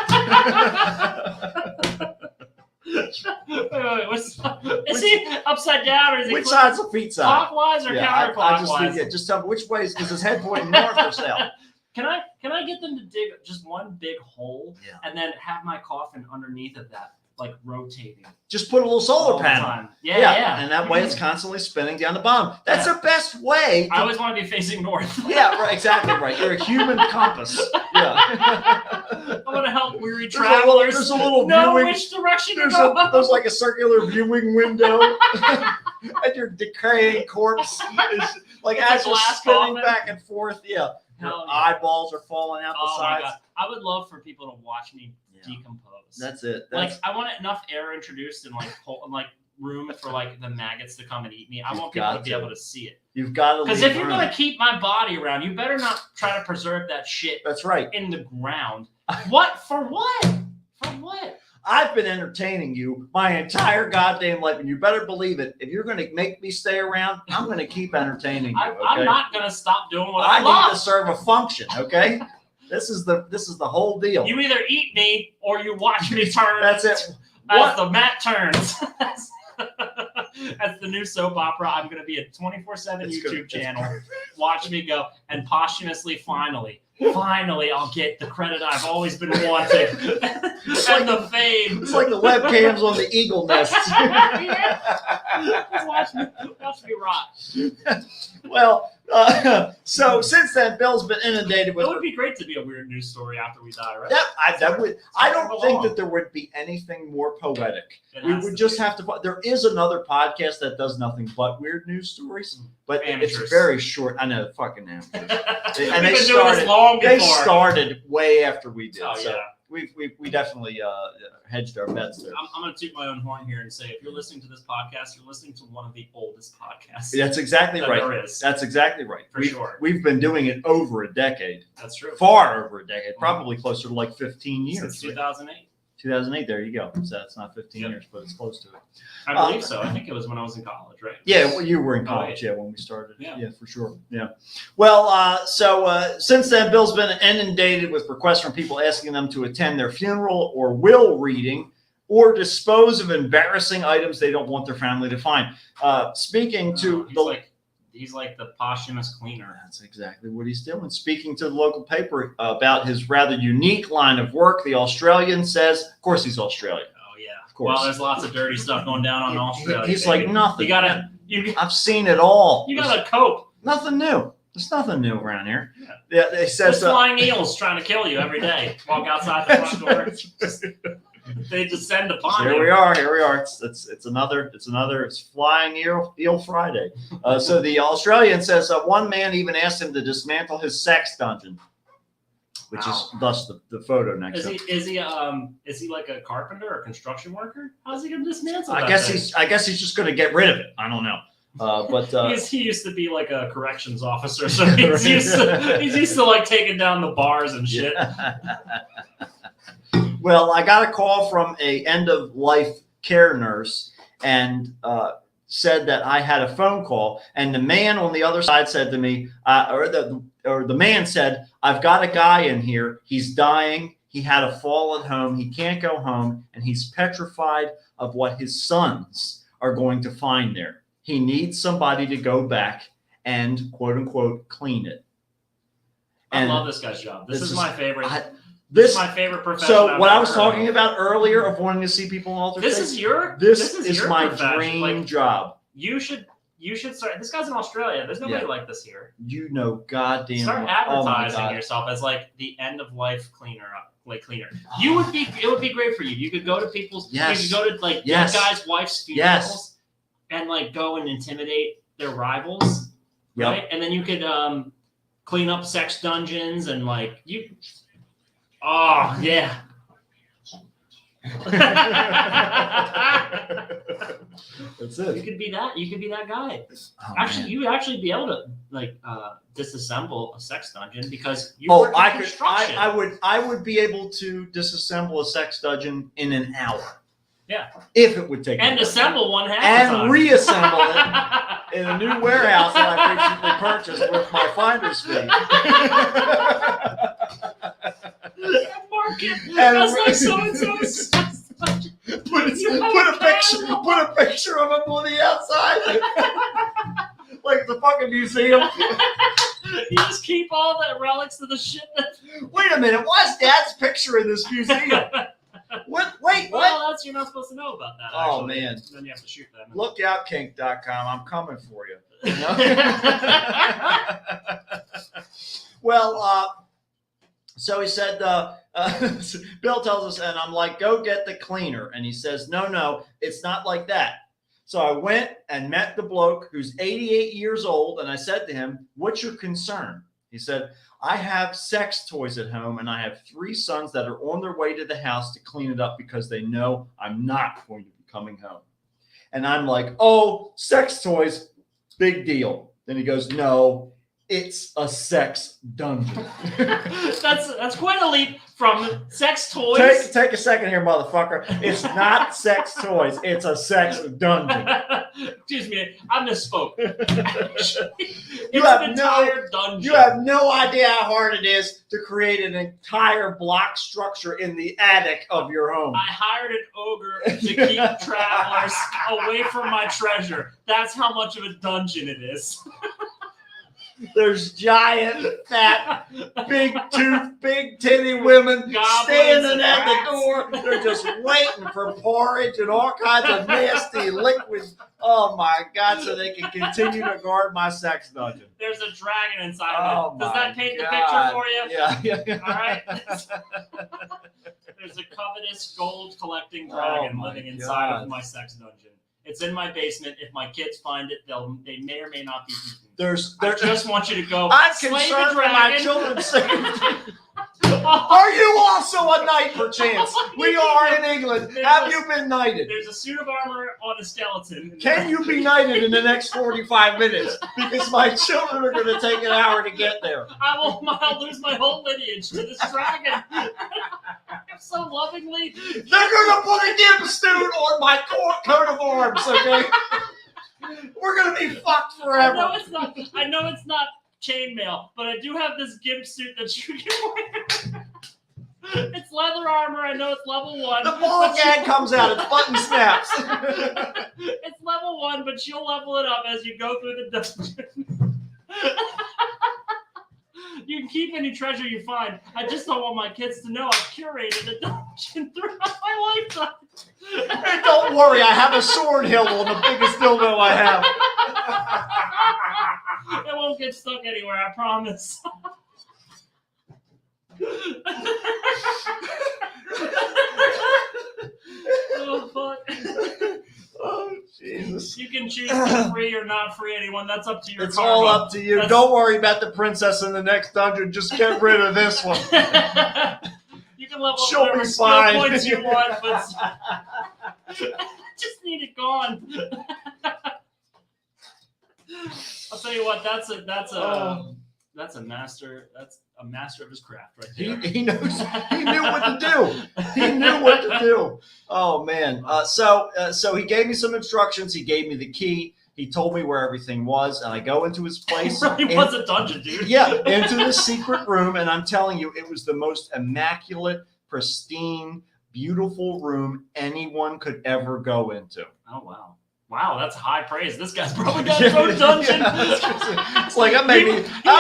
is he upside down or is he Which side's the feet side? clockwise or I counterclockwise? just tell me which way is his head pointing north or south? Can I get them to dig just one big hole Yeah. and then have my coffin underneath of that, like rotating Just put a little all solar the panel. time? Yeah. And that way it's constantly spinning down the bottom. That's the best way. I always want to be facing north. Yeah, right, exactly right. You're a human compass. Yeah. I want to help weary There's travelers a little know viewing. which direction to There's go. there's like a circular viewing window, and your decaying corpse is like It's a as you're glass spinning coffin. back and forth. Yeah, your Hell yeah. eyeballs are falling out the Oh my sides. god! I would love for people to watch me Yeah. decompose. That's it. Like I want enough air introduced and like room for like the maggots to come and eat me. I You've want people to got be to. able to see it. You've got to. Because if you're going to keep my body around, you better not try to preserve that shit That's right. in the ground. What? For what? For what? I've been entertaining you my entire goddamn life, and you better believe it. If you're going to make me stay around, I'm going to keep entertaining you. Okay? I'm not going to stop doing what I I love. need to serve a function. Okay, this is the whole deal. You either eat me or you watch me turn. That's it. As What? the mat turns. That's the new soap opera. I'm going to be a 24/7 It's YouTube good. channel. Watch me go, and posthumously, finally, I'll get the credit I've always been wanting. And the fame. It's like the webcams on the eagle nests. Watch me rock. Well, so since then, Bill's been inundated with. It would be great to be a weird news story after we die, right? Yeah, I don't think that there would be anything more poetic. We would just have to. There is another podcast that does nothing but weird news stories, but Amateurs. it's very short. I know, fucking amateurs. We've been doing this long They before. started way after we did. Oh, so yeah. we definitely hedged our bets there. I'm going to toot my own horn here and say, if you're listening to this podcast, you're listening to one of the oldest podcasts. That's exactly that right. there is. That's exactly right. For sure. We've been doing it over a decade. That's true. Far over a decade. Probably closer to like 15 years. Since 2008. 2008. There you go. So that's not 15 Yep. years, but it's close to it. I believe so. I think it was when I was in college, right? Yeah, well, you were in Oh, college, yeah, when we started. Yeah. For sure. Yeah. Well, so since then, Bill's been inundated with requests from people asking them to attend their funeral or will reading or dispose of embarrassing items they don't want their family to find. Speaking to He's like the posthumous cleaner. That's exactly what he's doing. Speaking to the local paper about his rather unique line of work, the Australian says, of course he's Australian. Oh yeah. Of course. Well, there's lots of dirty stuff going down on Australia. He's baby. like nothing. You gotta I've seen it all. cope. Nothing new. There's nothing new around here. Yeah. Yeah, they There's says flying eels trying to kill you every day. Walk outside the front door. They descend upon Here you. we are. It's Flying Eel Friday. So the Australian says one man even asked him to dismantle his sex dungeon, which is thus the photo next. Is he like a carpenter or construction worker? How's he gonna dismantle? I guess he's just going to get rid of it. I don't know. He used to be like a corrections officer, so he's used to like taking down the bars and shit. Well, I got a call from a end of life care nurse and said that I had a phone call, and the man on the other side said to me, or the man said, "I've got a guy in here. He's dying. He had a fall at home. He can't go home, and he's petrified of what his sons are going to find there. He needs somebody to go back and quote unquote clean it." I love this guy's job. This is my favorite. This is my favorite profession. So what I was talking about earlier of wanting to see people in altered this states, is your this is your my profession. dream Like, job. you should start. This guy's in Australia. There's nobody like this here. You know, goddamn. Start oh my advertising God. yourself as like the end of life cleaner. You would be. It would be great for you. You could go to people's. Yes. You could go to like Yes. young guys' wives' funerals and like go and intimidate their rivals, Yep. right? And then you could clean up sex dungeons and like you. Oh yeah. That's You it. could be that. You could be that guy. Oh, Actually, man. you would actually be able to like disassemble a sex dungeon because you Oh, work in I could. construction. I would be able to disassemble a sex dungeon in an hour. Yeah. If it would take. and me assemble one half and the time. reassemble it in a new warehouse that I recently purchased with my finder's fee. Market. And That's like so and so. Put a picture of him on the outside, like the fucking museum. You just keep all the relics of the shit that. Wait a minute, why is Dad's picture in this museum? What? Wait, what? Well, you're not supposed to know about that. Oh, Actually. man. Then you have to shoot them. LookoutKink.com. I'm coming for you. You know? Well, so he said, Bill tells us, and I'm like, go get the cleaner. And he says, no, it's not like that. So I went and met the bloke who's 88 years old. And I said to him, what's your concern? He said, I have sex toys at home and I have 3 sons that are on their way to the house to clean it up because they know I'm not going to be coming home. And I'm like, oh, sex toys, big deal. Then he goes, no, it's a sex dungeon. That's quite a leap from sex toys. Take a second here, motherfucker. It's not sex toys. It's a sex dungeon. Excuse me, I misspoke. It's You have an entire dungeon. You have no idea how hard it is to create an entire block structure in the attic of your home. I hired an ogre to keep travelers away from my treasure. That's how much of a dungeon it is. There's giant, fat, big tooth, big titty women Goblins standing and at rats. the door. They're just waiting for porridge and all kinds of nasty liquids. Oh my God! So they can continue to guard my sex dungeon. There's a dragon inside Oh of it. Does that paint God. the picture for you? Yeah. All right. There's a covetous gold collecting dragon my living inside God. of my sex dungeon. It's in my basement. If my kids find it, they may or may not be eaten. I just want you to go. I'm slay concerned the for my dragon. children's safety. Are you also a knight, perchance? We are in England. Have you been knighted? There's a suit of armor on a skeleton. Can you be knighted in the next 45 minutes? Because my children are going to take an hour to get there. I'll lose my whole lineage to this dragon. So lovingly. They're going to put a gimp suit on my coat of arms, okay? We're going to be fucked forever. I know it's not chainmail, but I do have this gimp suit that you can wear. It's leather armor. I know it's level 1. The ball gag comes out. It's button snaps. It's level 1, but you'll level it up as you go through the dungeon. You can keep any treasure you find. I just don't want my kids to know I've curated the dungeon throughout my lifetime. Hey, don't worry, I have a sword hilt on the biggest dildo I have. It won't get stuck anywhere, I promise. Oh, fuck. Oh, Jesus. You can choose to free or not free anyone. That's up to your It's karma. all up to you. Don't worry about the princess in the next dungeon. Just get rid of this one. You can level She'll up whatever be skill fine. points you want, but just need it gone. I'll tell you what. That's a master. That's a master of his craft, right there. He knows. He knew what to do. He knew what to do. Oh man. So he gave me some instructions. He gave me the key. He told me where everything was, and I go into his place. It really was a dungeon, dude. Yeah, into the secret room, and I'm telling you, it was the most immaculate, pristine, beautiful room anyone could ever go into. Oh wow. Wow, that's high praise. This guy's probably got his own dungeon. It's like I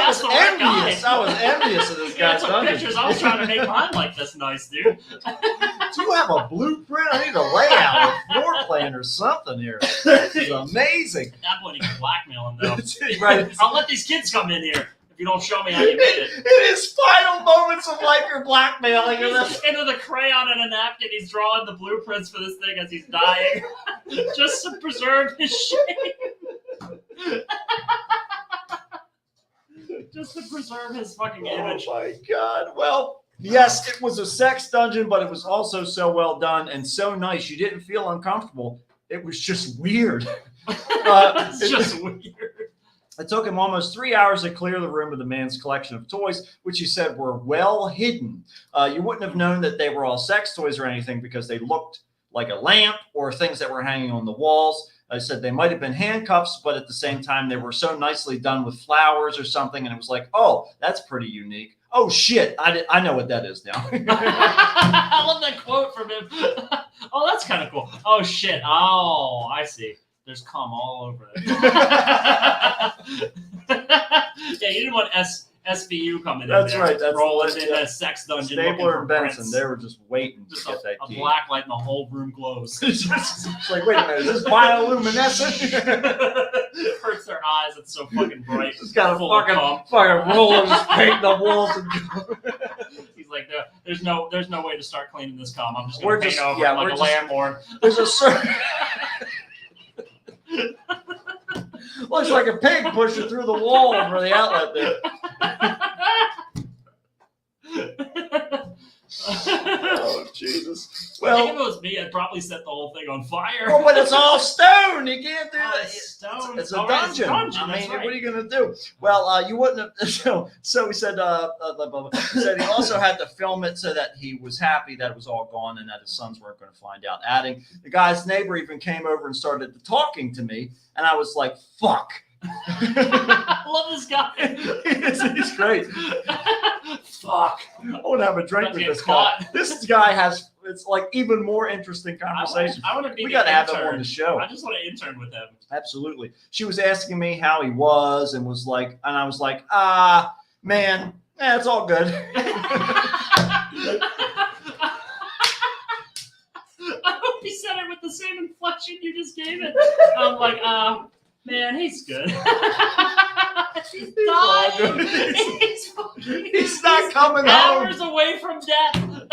was envious. I was envious of this guy's took dungeon. pictures. I was trying to make mine like this nice, dude. Do you have a blueprint? I need a layout, a floor plan, or something here. This is amazing. At that point, you can blackmail him, though. Right. I'll let these kids come in here if you don't show me how you made it. In his final moments of life, you're blackmailing him. And with a crayon and a napkin, he's drawing the blueprints for this thing as he's dying, just to preserve his shame. Just to preserve his fucking image. Oh my God. Well, yes, it was a sex dungeon, but it was also so well done and so nice. You didn't feel uncomfortable. It was just weird. It's just weird. It took him almost 3 hours to clear the room of the man's collection of toys, which he said were well hidden. You wouldn't have known that they were all sex toys or anything because they looked like a lamp or things that were hanging on the walls. I said they might have been handcuffs, but at the same time, they were so nicely done with flowers or something. And it was like, oh, that's pretty unique. Oh, shit. I know what that is now. I love that quote from him. Oh, that's kind of cool. Oh, shit. Oh, I see. There's cum all over it. Yeah, you didn't want SVU coming in That's there. right. That's rolling in a sex dungeon. Stabler and Benson, prints. they were just waiting Just to get that a key. black light and the whole room glows. It's like, wait a minute, is this bioluminescent? Hurts their eyes. It's so fucking bright. It's got a full of cum. fucking roller just painting the walls. He's like, there's no way to start cleaning this cum. I'm just We're gonna paint just- over yeah, it like we're a just- landlord. There's a certain... Looks like a pig pushing through the wall over the outlet there. Oh, Jesus. I think if it was me, I'd probably set the whole thing on fire. Well, but it's all stone. You can't do Oh, that. it's stone. It's a All right, dungeon. dungeon, I that's mean, right. what are you gonna do? Well, you wouldn't have. So he said. Blah, blah, blah. He said he also had to film it so that he was happy that it was all gone and that his sons weren't going to find out. Adding, the guy's neighbor even came over and started talking to me, and I was like, "Fuck." I love this guy. He's great. Fuck. I want to have a drink About to with get this caught. guy. This guy has. It's like even more interesting conversation. I want to be We the got to have him intern. on the show. I just want to intern with him. Absolutely. She was asking me how he was and was like, and I was like, man, it's all good. I hope he said it with the same inflection you just gave it. I'm like, man, he's good. He's dying. He's not coming home. Hours away from death.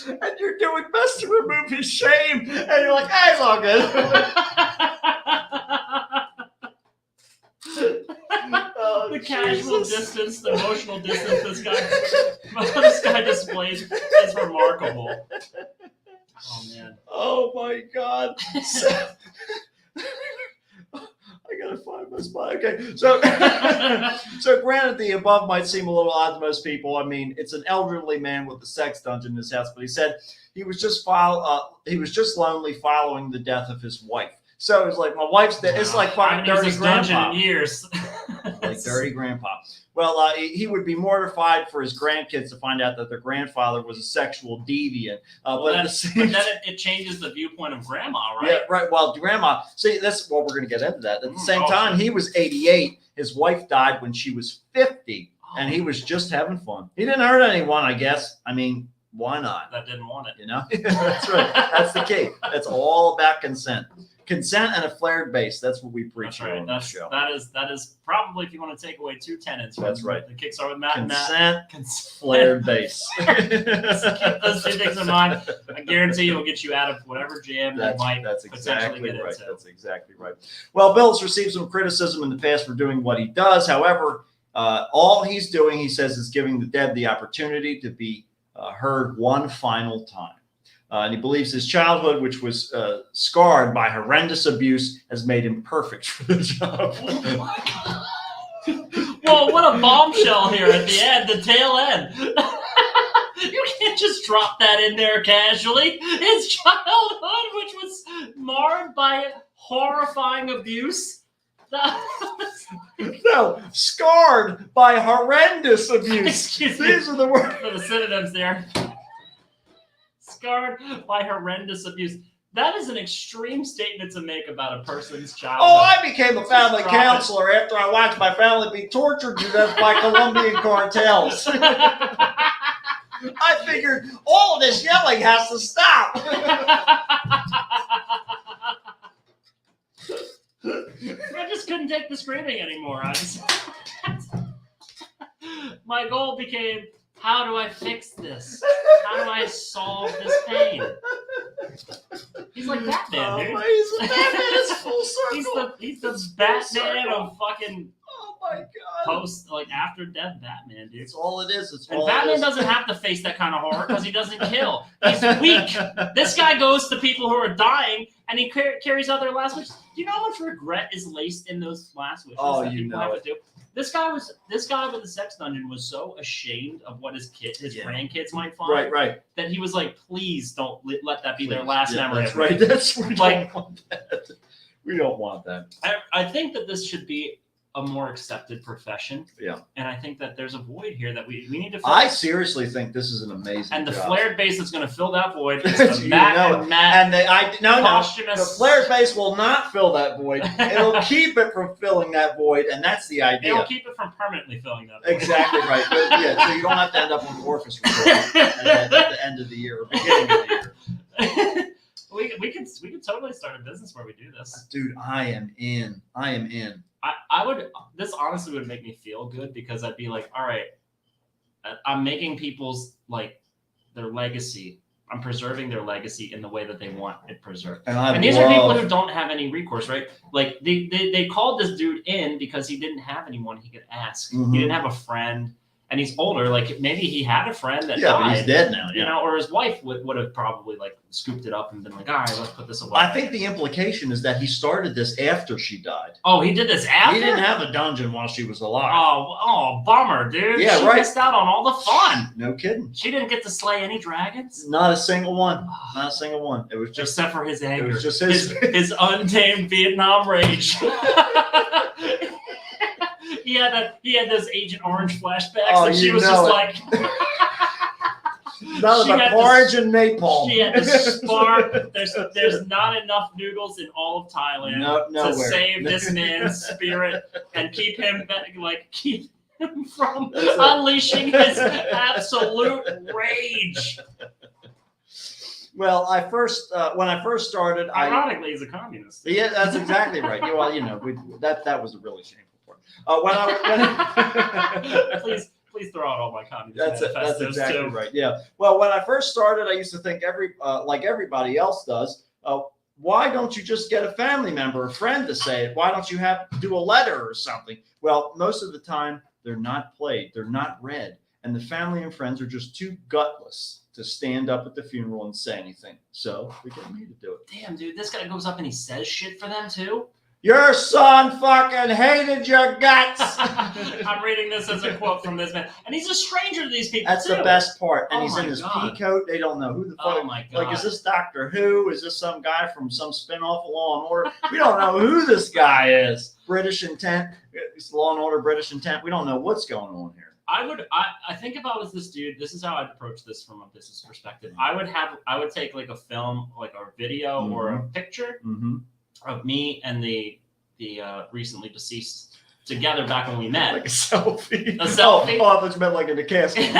And you're doing best to remove his shame. And you're like, it's all good. Oh, The casual Jesus. distance, the emotional distance this guy displays is remarkable. Oh man. Oh my God. I gotta find my spot. Okay, so so granted, the above might seem a little odd to most people. I mean, it's an elderly man with a sex dungeon in his house, but he said he was just lonely following the death of his wife. So it's like my wife's dead. It's like I fucking haven't used dirty this dungeon grandpa. in years. Like dirty grandpa. Well, he would be mortified for his grandkids to find out that their grandfather was a sexual deviant. But at the same But then it changes the viewpoint of grandma, right? Yeah, right. Well, grandma, see, that's what we're going to get into that. At the same Oh, time, sure. he was 88. His wife died when she was 50, and he was just having fun. He didn't hurt anyone, I guess. I mean, why not? That didn't want it. You know? That's right. That's the key. That's all about consent. Consent and a flared base. That's what we preach That's here right. on this show. That is probably, if you want to take away two tenets. That's right. The kicks are with Matt and Matt. Consent, Consent. flared base. Keep those two things in mind. I guarantee it will get you out of whatever jam you might That's potentially exactly get right. into. That's exactly right. Well, Bill's received some criticism in the past for doing what he does. However, all he's doing, he says, is giving the dead the opportunity to be heard one final time. And he believes his childhood, which was scarred by horrendous abuse, has made him perfect for the job. Whoa, what a bombshell here at the end, the tail end. You can't just drop that in there casually. His childhood, which was marred by horrifying abuse. No, scarred by horrendous abuse. Excuse me These are the words. for the synonyms there. Scarred by horrendous abuse. That is an extreme statement to make about a person's childhood. Oh, I became a family Drop it. counselor after I watched my family be tortured to death by Colombian cartels. I figured all of this yelling has to stop. I just couldn't take the screaming anymore. My goal became, how do I fix this? How do I solve this pain? He's like Batman, dude. He's a Batman. It's full circle. He's the Batman of fucking Oh my God. post, like after death Batman, dude. It's all it is. It's And all Batman it is. doesn't have to face that kind of horror because he doesn't kill. He's weak. This guy goes to people who are dying and he carries out their last wishes. Do you know how much regret is laced in those last wishes Oh, that you people know have to do? This guy with the sex dungeon was so ashamed of what his grandkids might find Right. that he was like, please don't let that be their Please. last Yeah, memory. That's of me." right. That's we Like- don't want that. We don't want that. I think that this should be a more accepted profession. Yeah. And I think that there's a void here that we need to fill. I seriously think this is an amazing And the job. flared base that's going to fill that void is You the Matt know and Matt And no. posthumous. The flared base will not fill that void. It'll keep it from filling that void, and that's the idea. It'll keep it from permanently filling that void. Exactly right. But yeah, so you don't have to end up on Orpheus report at the end of the year or beginning of the year. we could totally start a business where we do this. Dude, I am in. I would. This honestly would make me feel good because I'd be like, all right, I'm making people's their legacy. I'm preserving their legacy in the way that they want it preserved. And these are people who don't have any recourse, right? Like they called this dude in because he didn't have anyone he could ask. Mhm. He didn't have a friend. and he's older. Like maybe he had a friend that Yeah, died, but he's dead now. you Yeah. know, or his wife would have probably like scooped it up and been like, all right, let's put this away. I think the implication is that he started this after she died. Oh, he did this after. He didn't have a dungeon while she was alive. Oh, bummer, dude. Yeah, she right. missed out on all the fun. No kidding. She didn't get to slay any dragons. Not a single one. Not a single one. It was just Except for his anger. It was just his untamed Vietnam rage. he had those Agent Orange flashbacks, Oh, and she you was know just it. like none she of had the orange and napalm. she had to spar. There's not enough noodles in all of Thailand No, to nowhere. save this man's spirit and keep him keep him from That's it. unleashing his absolute rage. Well, when I first started, Ironically, he's a communist. yeah, that's exactly right. Well, that was a really shameful part. Please throw out all my communist That's manifestos exactly too. right. Yeah. Well, when I first started, I used to think like everybody else does. Why don't you just get a family member, a friend to say it? Why don't you do a letter or something? Well, most of the time they're not played, they're not read, and the family and friends are just too gutless to stand up at the funeral and say anything. So we get me to do it. Damn, dude, this guy goes up and he says shit for them too. Your son fucking hated your guts. I'm reading this as a quote from this man, and he's a stranger to these people. That's too. the best part. And Oh he's my in his God. pea coat. They don't know who the fuck. Oh my god! Like, is this Doctor Who? Is this some guy from some spin-off of Law and Order? We don't know who this guy is. British Intent. It's Law and Order, British Intent. We don't know what's going on here. I think if I was this dude, this is how I'd approach this from a business perspective. I would take like a film, like a video or a picture Mm-hmm. of me and the recently deceased together back when we met. Like a selfie. A selfie? Oh, I thought you meant like in the casket. No.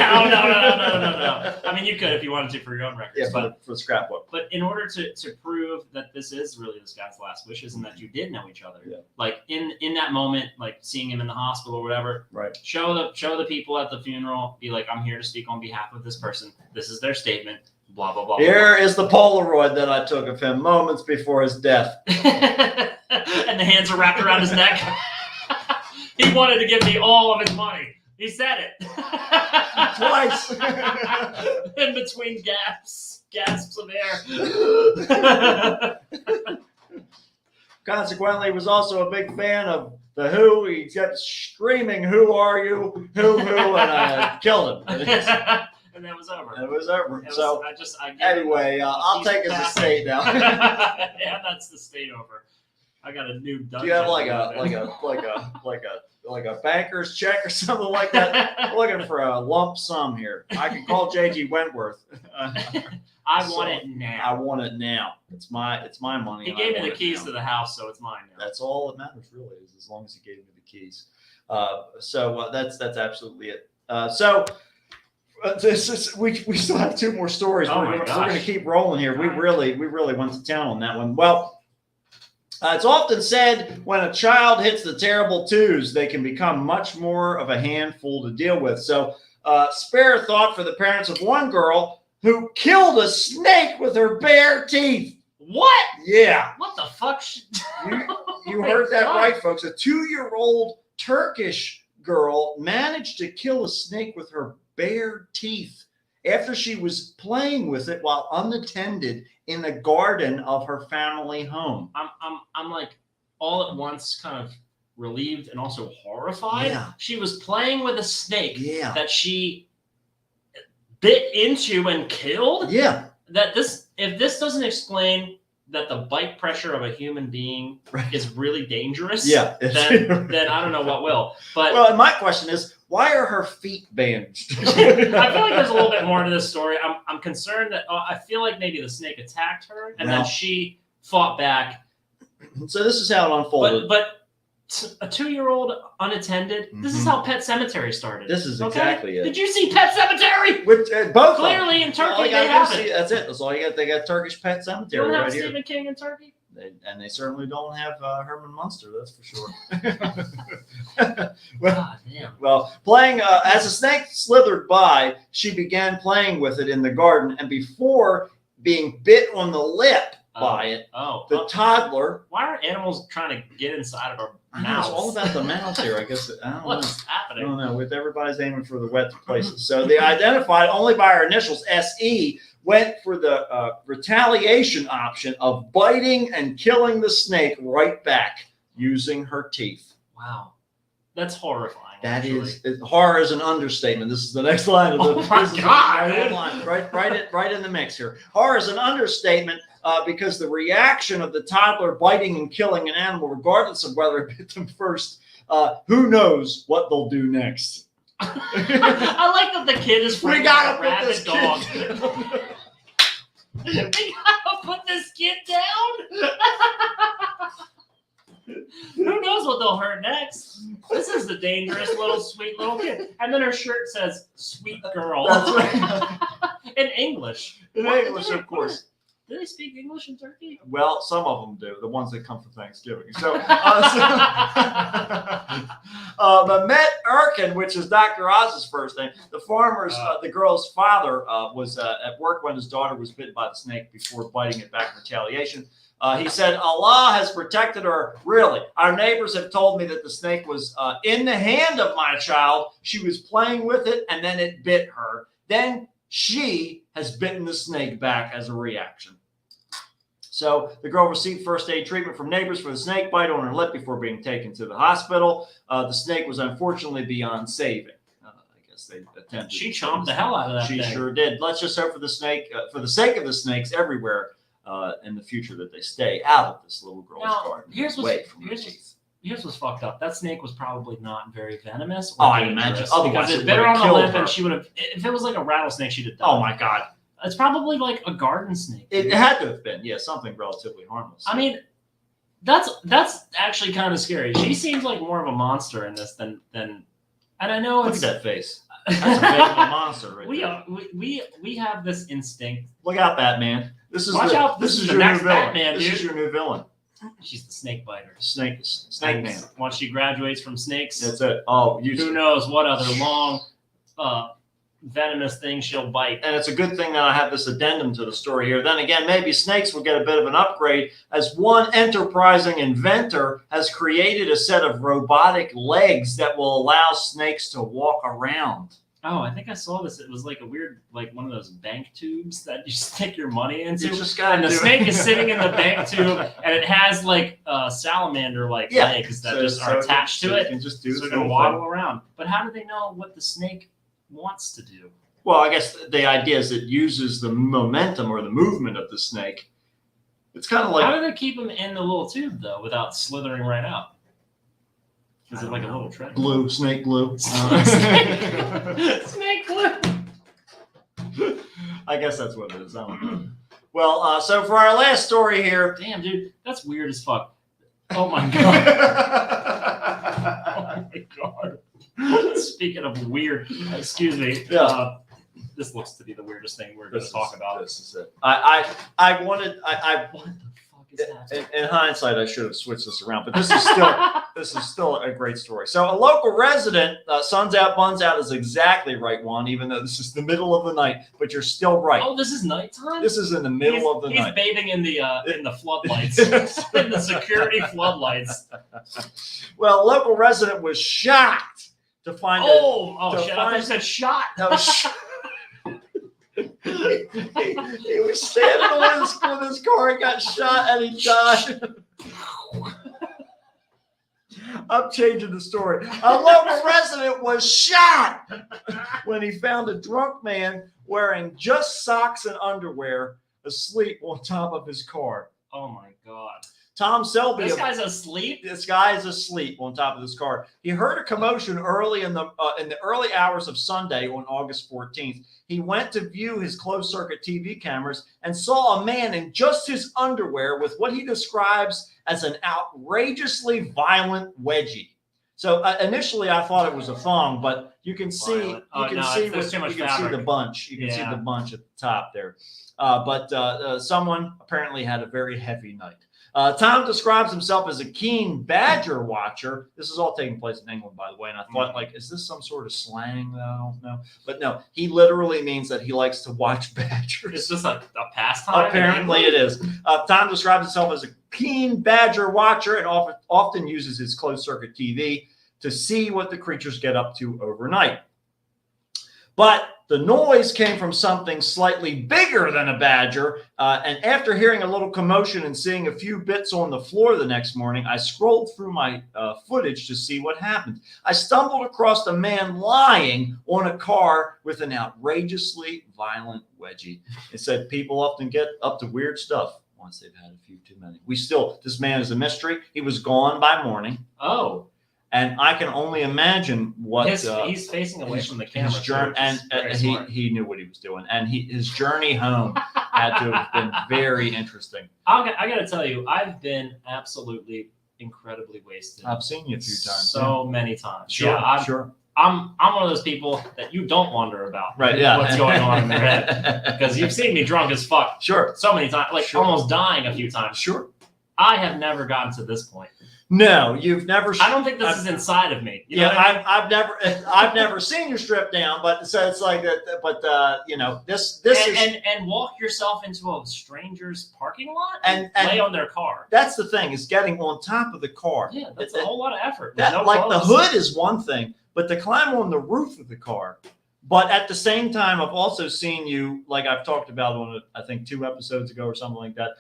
I mean, you could if you wanted to for your own records. Yeah, but for the scrapbook. But in order to prove that this is really this guy's last wishes and that you did know each other, Yeah. like in that moment, like seeing him in the hospital or whatever, Right. show the people at the funeral, be like, I'm here to speak on behalf of this person. This is their statement. Blah blah blah. Here is the Polaroid that I took of him moments before his death. And the hands are wrapped around his neck. He wanted to give me all of his money. He said it Twice. in between gasps of air. Consequently, he was also a big fan of The Who. He kept screaming, "Who are you? Who?" And I killed him. And that was over. It was over. It was- So I gave anyway, him a I'll piece take of his pass. estate now. Yeah, that's the state over. I got a new dungeon. Do you have like a banker's check or something like that? I'm looking for a lump sum here. I can call JG Wentworth. I want it now. I want it now. It's my money. He and I gave me want the it keys now. to the house, so it's mine now. That's all that matters, really, is as long as he gave me the keys. That's absolutely it. This is we still have two more stories. Oh we're my going to gosh. keep rolling here. We All right. really went to town on that one. Well, it's often said when a child hits the terrible twos, they can become much more of a handful to deal with. So, spare a thought for the parents of one girl who killed a snake with her bare teeth. What? Yeah. What the fuck? You Oh my heard that God. right, folks. A 2-year-old Turkish girl managed to kill a snake with her bare teeth after she was playing with it while unattended in the garden of her family home. I'm like all at once kind of relieved and also horrified. Yeah. She was playing with a snake Yeah. that she bit into and killed. Yeah. If this doesn't explain that the bite pressure of a human being Right. is really dangerous, Yeah. then I don't know what will. But Well, and my question is, why are her feet bandaged? I feel like there's a little bit more to this story. I'm concerned that I feel like maybe the snake attacked her and Well. then she fought back. So this is how it unfolded. But a 2-year-old unattended. This is Mhm. how Pet Cemetery started. This is Okay? exactly it. Did you see Pet Cemetery? Which, both of them. Clearly in All Turkey you they gotta do have is it. see- That's it. That's all you got. They got Turkish Pet You Cemetery don't have right here. Stephen King in Turkey? And they certainly don't have Herman Munster, that's for sure. God damn. Well, playing as the snake slithered by, she began playing with it in the garden, and before being bit on the lip, by it. Oh. The toddler. Why are animals trying to get inside of our I know, mouths? it's all about the mouths here. I guess I don't know. What's I happening? don't know. With everybody's aiming for the wet places. So they identified only by our initials, SE, went for the retaliation option of biting and killing the snake right back using her teeth. Wow. That's horrifying. That actually. horror is an understatement. This is the next line of the. Oh my this is the God. right line, right in the mix here. Horror is an understatement because the reaction of the toddler biting and killing an animal, regardless of whether it bit them first, who knows what they'll do next. I like that the kid is We freaking gotta a put rabid this dog. kid. We gotta put this kid down. Who knows what they'll hurt next? This is the dangerous little sweet little kid. And then her shirt says "sweet girl." That's right. In English. In What- English, do they- of course. Do they speak English in Turkey? Well, some of them do. The ones that come for Thanksgiving. So, Mehmet Erkin, which is Dr. Oz's first name, the girl's father was at work when his daughter was bitten by the snake before biting it back in retaliation. He said, Allah has protected her. Really, our neighbors have told me that the snake was in the hand of my child. She was playing with it, and then it bit her. Then she has bitten the snake back as a reaction. So the girl received first aid treatment from neighbors for the snake bite on her lip before being taken to the hospital. The snake was unfortunately beyond saving. I guess they attempted. She chomped the hell out of that She thing. sure did. Let's just hope for the snake, for the sake of the snakes everywhere in the future, that they stay out of this little girl's Now, garden. here's away from her what's teeth. here's what's fucked up. That snake was probably not very venomous. Oh, I'd imagine. dangerous, Otherwise because it it bit her would've on the killed lip, her. and she would have. If it was like a rattlesnake, she'd have died. Oh my God! It's probably like a garden snake. It had to have been, yeah, something relatively harmless. I mean, that's actually kind of scary. She seems like more of a monster in this than. And I know Look at it's. that face. That's a big of a monster right there. We have this instinct. Look out, Batman. This is Watch out, This this is is the your next new villain. Batman, This dude. is your new villain. She's the snake biter. Snake And Man. once she graduates from snakes, That's it. Oh, who knows what other long, venomous thing she'll bite. And it's a good thing that I have this addendum to the story here. Then again, maybe snakes will get a bit of an upgrade, as one enterprising inventor has created a set of robotic legs that will allow snakes to walk around. Oh, I think I saw this. It was like a weird, like one of those bank tubes that you stick your money into. You just gotta And the do snake it. is sitting in the bank tube, and it has like salamander-like Yeah. legs that So- just so are attached so to you it, can just do so this it can little waddle thing. around. But how do they know what the snake wants to do? Well, I guess the idea is it uses the momentum or the movement of the snake. It's kind of like How do they keep them in the little tube though, without slithering right out? Is I it don't like a know. little trick? glue, snake glue. Snake glue. I guess that's what it is. I don't know. Well, so for our last story here. Damn, dude, that's weird as fuck. Oh my god. Oh my god. Speaking of weird, excuse me. Yeah. This looks to be the weirdest thing we're going to talk about. This is it. I What the fuck is that? in hindsight, I should have switched this around, but this is still a great story. So a local resident, suns out, buns out is exactly right, Juan, even though this is the middle of the night, but you're still right. Oh, this is nighttime? This is in the middle of the He's night. bathing in the floodlights. In the security floodlights. Well, a local resident was shocked to find Oh, to shit. I thought you find- said shot. he was standing with his car and got shot and he died. I'm changing the story. A local resident was shot when he found a drunk man wearing just socks and underwear asleep on top of his car. Oh my god. Tom Selby. This guy's asleep? This guy is asleep on top of this car. He heard a commotion early in the early hours of Sunday on August 14th. He went to view his closed-circuit TV cameras and saw a man in just his underwear with what he describes as an outrageously violent wedgie. So initially, I thought it was a thong, but you can see Violent. Oh, no, there's too much you can see fabric. the bunch. You can see Yeah. the bunch at the top there. But someone apparently had a very heavy night. Tom describes himself as a keen badger watcher. This is all taking place in England, by the way. And I thought, like, is this some sort of slang that I don't know? But no, he literally means that he likes to watch badgers. It's just a pastime. Apparently it is. Tom describes himself as a keen badger watcher and often uses his closed-circuit TV to see what the creatures get up to overnight. But the noise came from something slightly bigger than a badger, and after hearing a little commotion and seeing a few bits on the floor the next morning, I scrolled through my footage to see what happened. I stumbled across a man lying on a car with an outrageously violent wedgie. It said people often get up to weird stuff once they've had a few too many. This man is a mystery. He was gone by morning. Oh. And I can only imagine what he's facing away from the camera. His journey, and he knew what he was doing, and his journey home had to have been very interesting. I got to tell you, I've been absolutely incredibly wasted. I've seen you a few times, so many times. Sure, yeah, sure. I'm one of those people that you don't wonder about. Right? Yeah. What's going on in their head? Because you've seen me drunk as fuck. Sure. So many times, like almost dying a few times. Sure. I have never gotten to this point. No, you've never. I don't think this is inside of me. You know I've never seen you strip down, but so it's like that. But this and walk yourself into a stranger's parking lot and lay on their car. That's the thing, is getting on top of the car. Yeah, that's a whole lot of effort. That, like the hood is one thing, but to climb on the roof of the car. But at the same time, I've also seen you, like I've talked about on I think 2 episodes ago or something like that,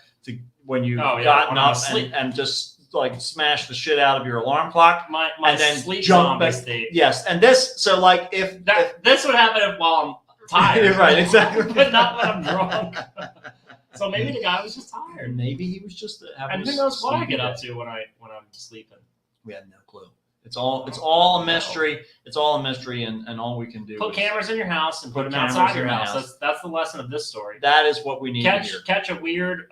when you've gotten up and just like smash the shit out of your alarm clock, my and then sleep jump back. State. Yes, and this, so like if this would happen while I'm tired, right? Exactly, but not when I'm drunk. So maybe the guy was just tired. Maybe he was just having. And who knows what I get up to when I'm sleeping? We have no clue. It's all a mystery. It's all a mystery, and all we can do put is cameras in your house and put them outside your house. That's the lesson of this story. That is what we need to hear. Catch a weird.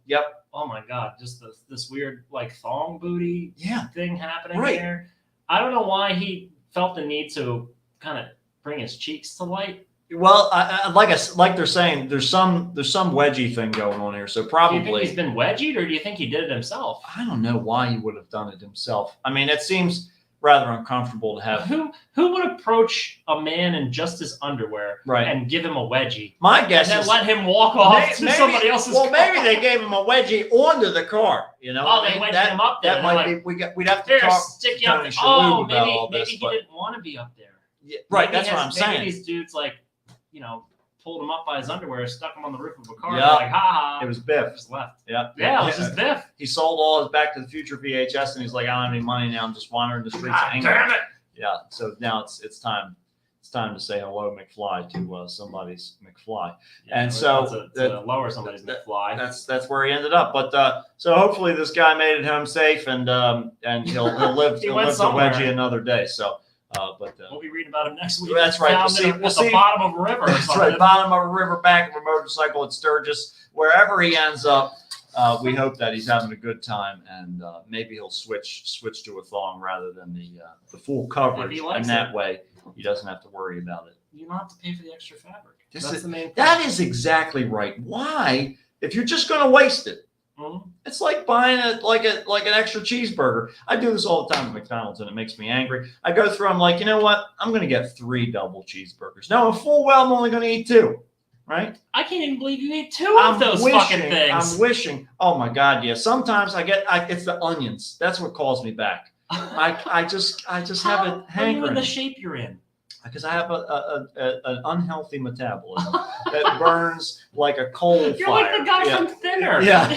Yep. Oh my God! Just this weird like thong booty thing happening right. here. I don't know why he felt the need to kind of bring his cheeks to light. Well, like they're saying, there's some wedgie thing going on here. So probably do you think he's been wedgied, or do you think he did it himself? I don't know why he would have done it himself. I mean, it seems rather uncomfortable to have. Who would approach a man in just his underwear and give him a wedgie? My guess and is then let him walk off to somebody else's car. Maybe they gave him a wedgie onto the car. You know, oh, they wedged him up there. That might be. We'd have to talk stick to Tony Shalhoub about all this. Maybe he didn't want to be up there. Yeah, right, that's what I'm saying. Maybe these dudes pulled him up by his underwear, stuck him on the roof of a car. Yeah. Like, ha ha. It was Biff. Just left. Yeah. Yeah, it was just Biff. He sold all his Back to the Future VHS, and he's like, I don't have any money now. I'm just wandering the streets of England. Damn it. Yeah. So now it's time. It's time to say hello, McFly, to somebody's McFly. Yeah, and so to lower somebody's McFly. That's where he ended up. But so hopefully this guy made it home safe, and he'll live to wedgie another day. So. We'll be reading about him next week. That's right. We'll see at the bottom of a river. That's right. Bottom of a river, back of a motorcycle at Sturgis, wherever he ends up. We hope that he's having a good time, and maybe he'll switch to a thong rather than the full coverage. And that way, he doesn't have to worry about it. You don't have to pay for the extra fabric. That's the main thing. That is exactly right. Why, if you're just going to waste it? Mm-hmm. It's like buying an extra cheeseburger. I do this all the time at McDonald's, and it makes me angry. I go through. I'm like, you know what? I'm going to get 3 double cheesburgers. No, full well, I'm only going to eat 2. Right? I can't even believe you ate 2 of those fucking things. I'm wishing. Oh my God, yeah. Sometimes it's the onions. That's what calls me back. I just have a hankering. Are you in the shape you're in? Because I have an unhealthy metabolism that burns like a coal fire. You're like the guy from Thinner. Yeah.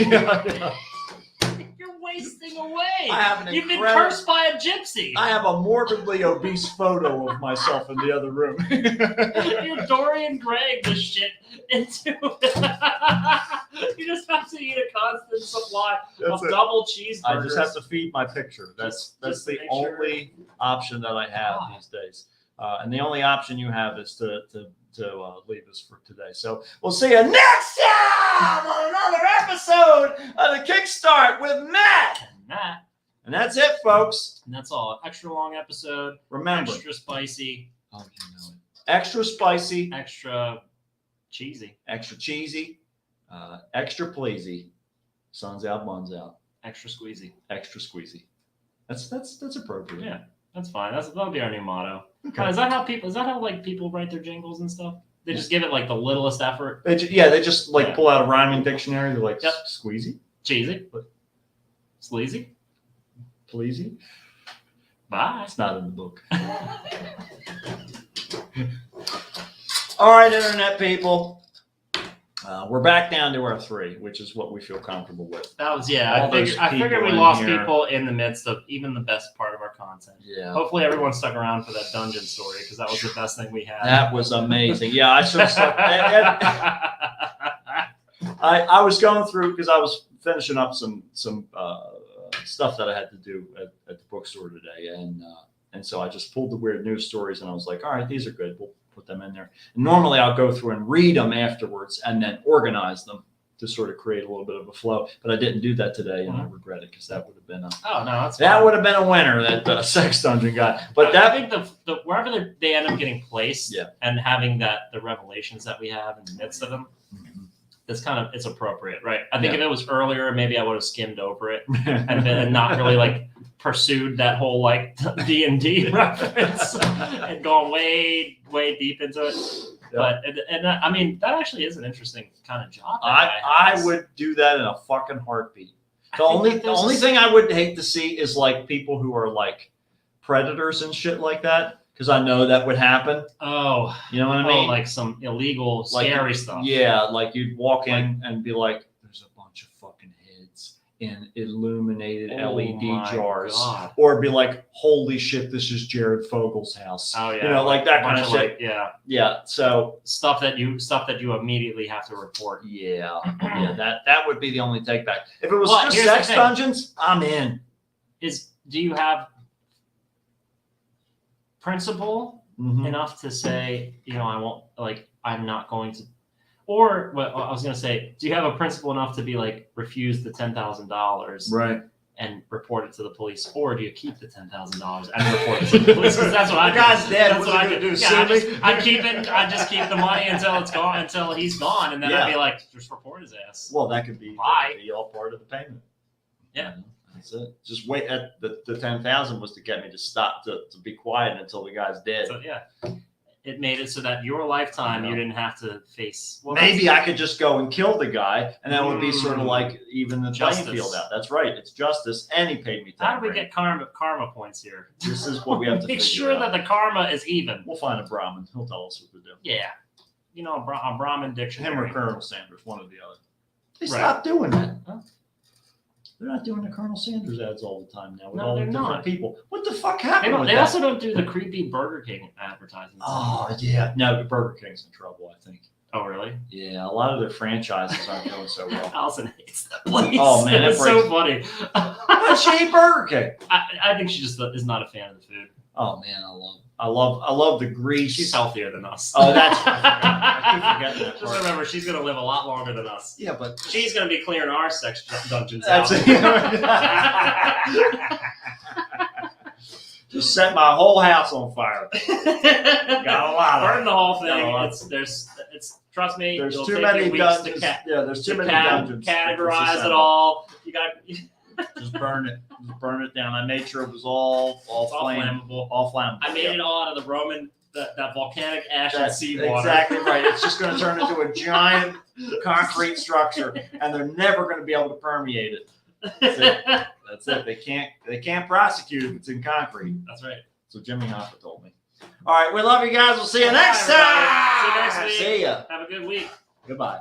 You're wasting away. You've been cursed by a gypsy. I have a morbidly obese photo of myself in the other room. You're Dorian Gray this shit into You just have to eat a constant supply of double cheeseburgers. I just have to feed my picture. That's the only option that I have these days. And the only option you have is to leave us for today. So we'll see you next time on another episode of the Kickstart with Matt. And that's it, folks. And that's all. Extra long episode. Remember. Extra spicy. Oh, you know it. Extra spicy. Extra cheesy. Extra cheesy. Extra pleasy. Sun's out, buns out. Extra squeezy. Extra squeezy. That's appropriate. Yeah, that's fine. That'll be our new motto. Okay. Is that how like people write their jingles and stuff? They just give it like the littlest effort. They just like Yeah. pull out a rhyming dictionary. They're like, Yep. squeezy, Cheesy. Sleazy. pleasy. Bye. It's not in the book. All right, internet people. We're back down to our 3, which is what we feel comfortable with. That was All those I figured people we in lost here. people in the midst of even the best part of our content. Yeah. Hopefully everyone stuck around for that dungeon story because that was the best thing we had. That was amazing. Yeah, I should have stuck. I was going through because I was finishing up some stuff that I had to do at the bookstore today, and so I just pulled the weird news stories, and I was like, all right, these are good. We'll put them in there. And normally I'll go through and read them afterwards, and then organize them to sort of create a little bit of a flow. But I didn't do that today, and I regret it because that would have been Oh no, that's that fine. would have been a winner. That sex dungeon guy. But I that think the wherever they end up getting placed, Yeah. and having the revelations that we have in the midst of them, it's appropriate, right? I think Yeah. if it was earlier, maybe I would have skimmed over it and not really like pursued that whole like D&D reference and gone way deep into it. Yeah. But I mean that actually is an interesting kind of job. that guy I has. would do that in a fucking heartbeat. I The think only that the there's only a- thing I would hate to see is like people who are like predators and shit like that, because I know that would happen. Oh, You know what I mean? like some illegal, Like, scary stuff. Yeah, like you'd walk in and be like, "There's a bunch of fucking heads in illuminated Oh LED my jars," God. or be like, "Holy shit, this is Jared Fogel's house." Oh yeah, You know, like that a bunch kind of shit. like, yeah, Yeah. So stuff that you immediately have to report. yeah, that would be the only take back. If it was Well, just here's the sex thing. dungeons, I'm in. Do you have principle Mhm. enough to say, I won't, like, I'm not going to, or what I was going to say, do you have a principle enough to be like, refuse the $10,000 Right. and report it to the police, or do you keep the $10,000 and report it to the police? Because that's what I The guy's do. dead. That's What's what he I gonna do, do. sue me? I just keep the money until it's gone, until he's gone, and then I'd Yeah. be like, just report his ass. Well, that could be all part of the payment. Yeah. That's it. Just wait. At the 10,000 was to get me to stop to be quiet until the guy's dead. So yeah, it made it so that your lifetime you didn't have to face. Well, Maybe I could just go and kill the guy, and that would be sort of Mm. like even the Justice. playing field out. That's right. It's justice, and he paid me 10 how do we grand. get karma points here? This is what we have to Make figure sure out. that the karma is even. We'll find a Brahmin. He'll tell us what to do. Yeah, a Brahmin Him dictionary. or Colonel Sanders, one or the other. They Right. stopped doing that. Huh? They're not doing the Colonel Sanders ads all the time now with No, all the they're different not. people. What the fuck They, happened don't, with they that? also don't do the creepy Burger King advertisements. Oh yeah, no, the Burger King's in trouble. I think. Oh, really? Yeah, a lot of their franchises aren't doing so well. Allison hates that place. Oh, man, it's that so breaks- funny. But she ate Burger King. I think she just is not a fan of the food. Oh man, I love the grease. She's healthier than us. Oh, that's I keep forgetting that Just part. remember, she's gonna live a lot longer than us. Yeah, but She's gonna be clearing our sex dungeons that's out. it. Just set my whole house on fire. Got a lot Burn of. the whole Got a lot. thing. It's trust me. There's it'll too take many you weeks dungeons. to Yeah, there's too to many cat- dungeons. categorize it all. You got Just burn it. Just burn it down. I made sure it was all all flame, flammable. all flammable. I made Yeah. it all out of the Roman that volcanic ash and That's seawater. exactly right. It's just going to turn into a giant concrete structure, and they're never going to be able to permeate it. That's it. They can't prosecute if it's in concrete. That's right. So Jimmy Hoffa told me. All right, we love you guys. We'll see you next Bye, time. everybody. See you next week. See ya. Have a good week. Goodbye.